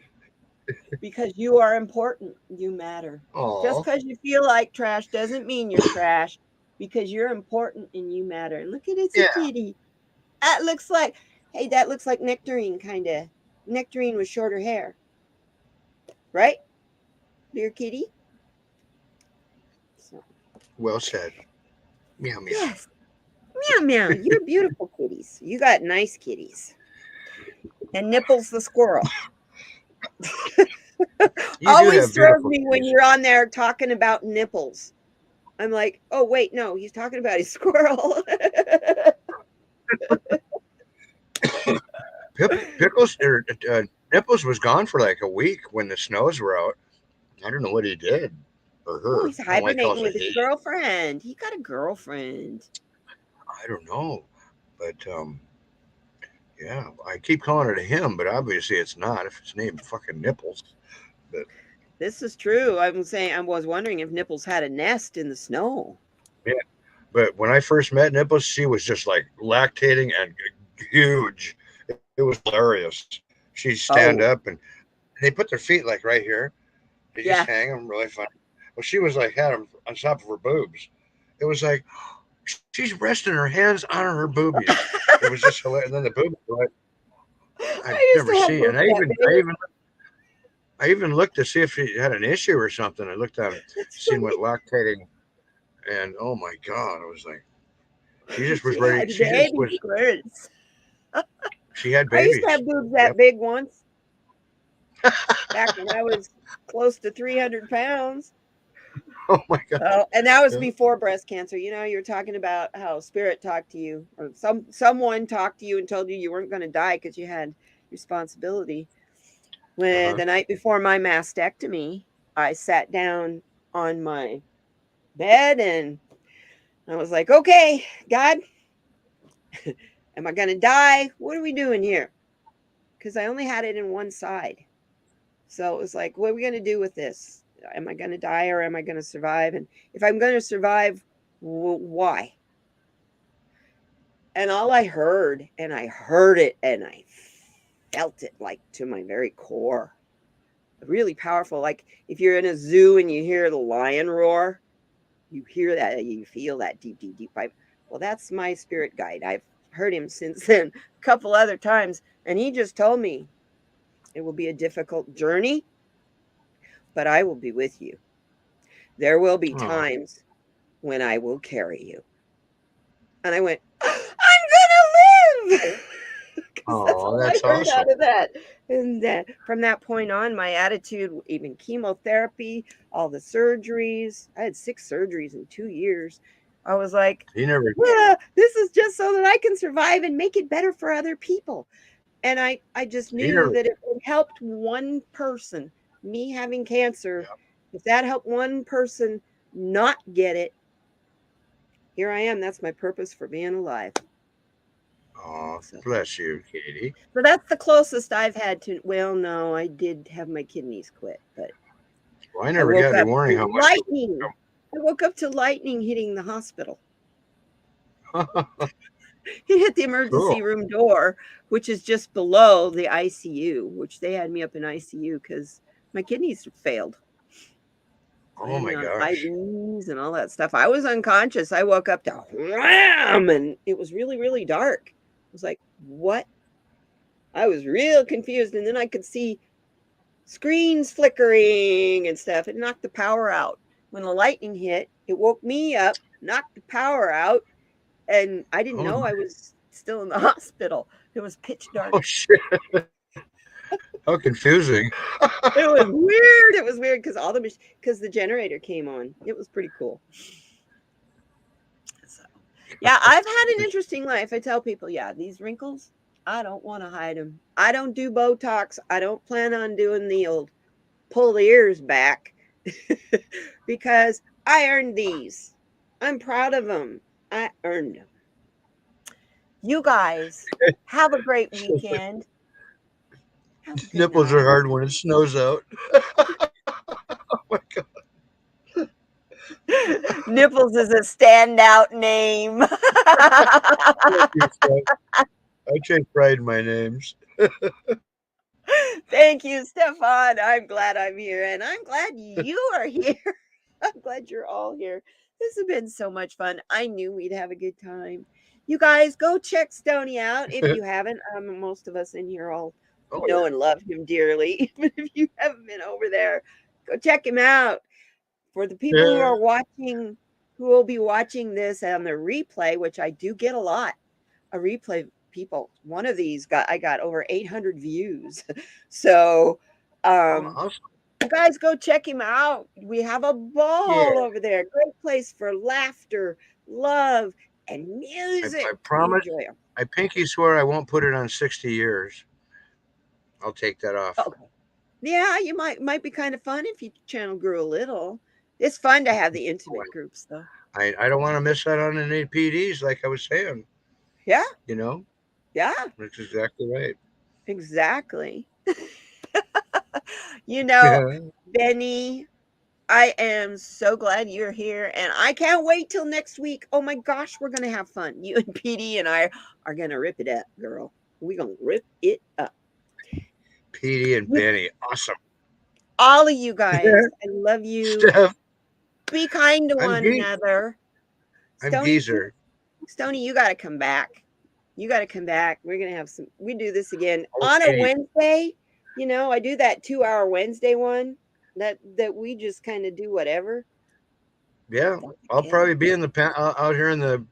Because you are important. You matter. Just
Aw.
because you feel like trash doesn't mean you're trash. Because you're important and you matter. And look at it's a
Yeah.
kitty. That looks like, hey, that looks like Nectarine, kind of. Nectarine with shorter hair, right? Dear kitty. So,
Well said. Meow meow.
yes. Meow meow. You're beautiful kitties. You got nice kitties. And Nipples the squirrel.
You do
Always
have
throws
beautiful
me when
kitties.
you're on there talking about nipples. I'm like, oh wait, no, he's talking about his squirrel.
Pickles or Nipples was gone for like a week when the snows were out. I don't know what he did or
Oh,
her.
he's
I don't like
hibernating
calling
with
it
his
Haitian.
girlfriend. He got a girlfriend.
I don't know, but yeah, I keep calling it a him, but obviously it's not. If it's named fucking Nipples, but
This is true. I was wondering if Nipples had a nest in the snow.
yeah. But when I first met Nipples, she was just like lactating and huge. It was hilarious. She'd stand
Oh,
up and they put their feet like right here. They just
yeah.
hang them really funny. Well, she was like had them on top of her boobs. It was like she's resting her hands on her boobies. It was just hilarious. And then the boobies were like I've
I used
never
to have
seen. And
boobs that big.
I even looked to see if she had an issue or something. I looked on,
That's
seen what
funny.
lactating, and oh my god, I was like, she just was
She
ready.
had
She just
baby
was.
squirts.
She had
I used to have
babies.
boobs
Yep.
that big once, back when I was close to 300 pounds.
Oh my god.
So, and that was
Yeah.
before breast cancer. You were talking about how spirit talked to you, or someone talked to you and told you you weren't going to die because you had responsibility.
Uh
When
huh.
the night before my mastectomy, I sat down on my bed, and I was like, okay, God, am I going to die? What are we doing here? Because I only had it in one side. So it was like, what are we going to do with this? Am I going to die or am I going to survive? And if I'm going to survive, why? And all I heard, and I heard it and I felt it like to my very core, really powerful. Like if you're in a zoo and you hear the lion roar, you hear that, you feel that deep, deep, deep vibe. Well, that's my spirit guide. I've heard him since then a couple other times, and he just told me it will be a difficult journey, but I will be with you. There will be
Oh,
times when I will carry you. And I went, I'm going to live. Because that's
oh,
all I
that's
heard
awesome.
out of that. And from that point on, my attitude, even chemotherapy, all the surgeries, I had 6 surgeries in 2 years. I was like,
He never,
yeah, this is just so that I can survive and make it better for other people. And I just
he
knew
never,
that if it helped one person, me having cancer,
yeah.
if that helped one person not get it, here I am. That's my purpose for being alive.
Oh,
So,
bless you, Katie.
so that's the closest I've had to. Well, no, I did have my kidneys quit, but
Well, I
I
never
woke
got any
up
warning how
to
much.
lightning. I woke up to lightning hitting the hospital. It hit the
Cool.
emergency room door, which is just below the ICU, which they had me up in ICU because my kidneys failed. So I
Oh
had me
my
on
gosh.
IVs and all that stuff. I was unconscious. I woke up to wham, and it was really, really dark. I was like, what? I was real confused. And then I could see screens flickering and stuff. It knocked the power out. When the lightning hit, it woke me up, knocked the power out, and I didn't
Oh,
know I was still in the hospital. It was pitch
oh
dark.
shit. How confusing.
It was weird. It was weird because because the generator came on. It was pretty cool. So, yeah, I've had an interesting life. I tell people, yeah, these wrinkles, I don't want to hide them. I don't do Botox. I don't plan on doing the old pull the ears back because I earned these. I'm proud of them. I earned them. You guys have a great weekend. Have a good
Nipples are
night.
hard when it snows out. Oh my god.
Nipples is a standout name.
Thank you, Steph. I take pride in my names.
Thank you, Stefan. I'm glad I'm here, and I'm glad you are here. I'm glad you're all here. This has been so much fun. I knew we'd have a good time. You guys, go check Stony out if you haven't. Most of us in here all
Oh
know
yeah.
and love him dearly. But if you haven't been over there, go check him out. For the people who
Yeah.
are watching, who will be watching this on the replay, which I do get a lot, a replay people. One of these I got over 800 views. So
Oh,
um
awesome.
you guys go check him out. We have a
Yeah.
ball over there. Great place for laughter, love, and
I
music.
promise.
Enjoy them.
I pinky swear I won't put it on 60 years. I'll take that off.
Okay. Yeah, you might be kind of fun if your channel grew a little. It's fun to have the intimate groups though.
I don't want to miss out on any PDs, like I was saying.
Yeah,
You know,
yeah,
that's exactly right.
exactly. You know,
Yeah.
Benny, I am so glad you're here, and I can't wait till next week. Oh my gosh, we're gonna have fun. You and PD and I are gonna rip it up, girl. We're gonna rip it up.
Petey and
You,
Benny, awesome.
all of you guys, I love you.
Steph,
Be kind to
I'm
one another.
I'm
Stony,
geezer.
Stony, you got to come back. You got to come back. We're gonna have some. We do this again on a
Okay.
Wednesday. You know, I do that 2 hour Wednesday one. That we just kind of do whatever.
Yeah,
That's
I'll
okay.
probably be in the out here in the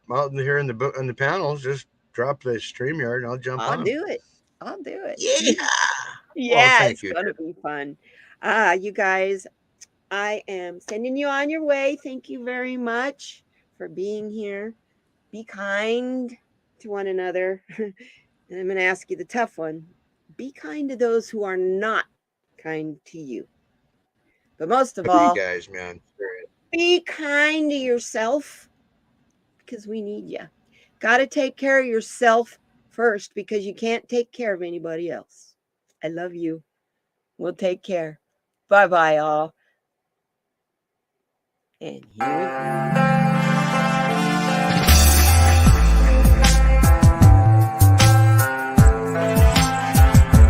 in the panels. Just drop the StreamYard and I'll jump
I'll
on.
do it. I'll do it.
Yeah. Oh,
Yeah,
thank
it's
you.
gonna be fun. You guys, I am sending you on your way. Thank you very much for being here. Be kind to one another. And I'm going to ask you the tough one. Be kind to those who are not kind to you. But most of
You
all,
guys, man.
Be kind to yourself because we need you. Got to take care of yourself first because you can't take care of anybody else. I love you. We'll take care. Bye-bye, all. And here we go.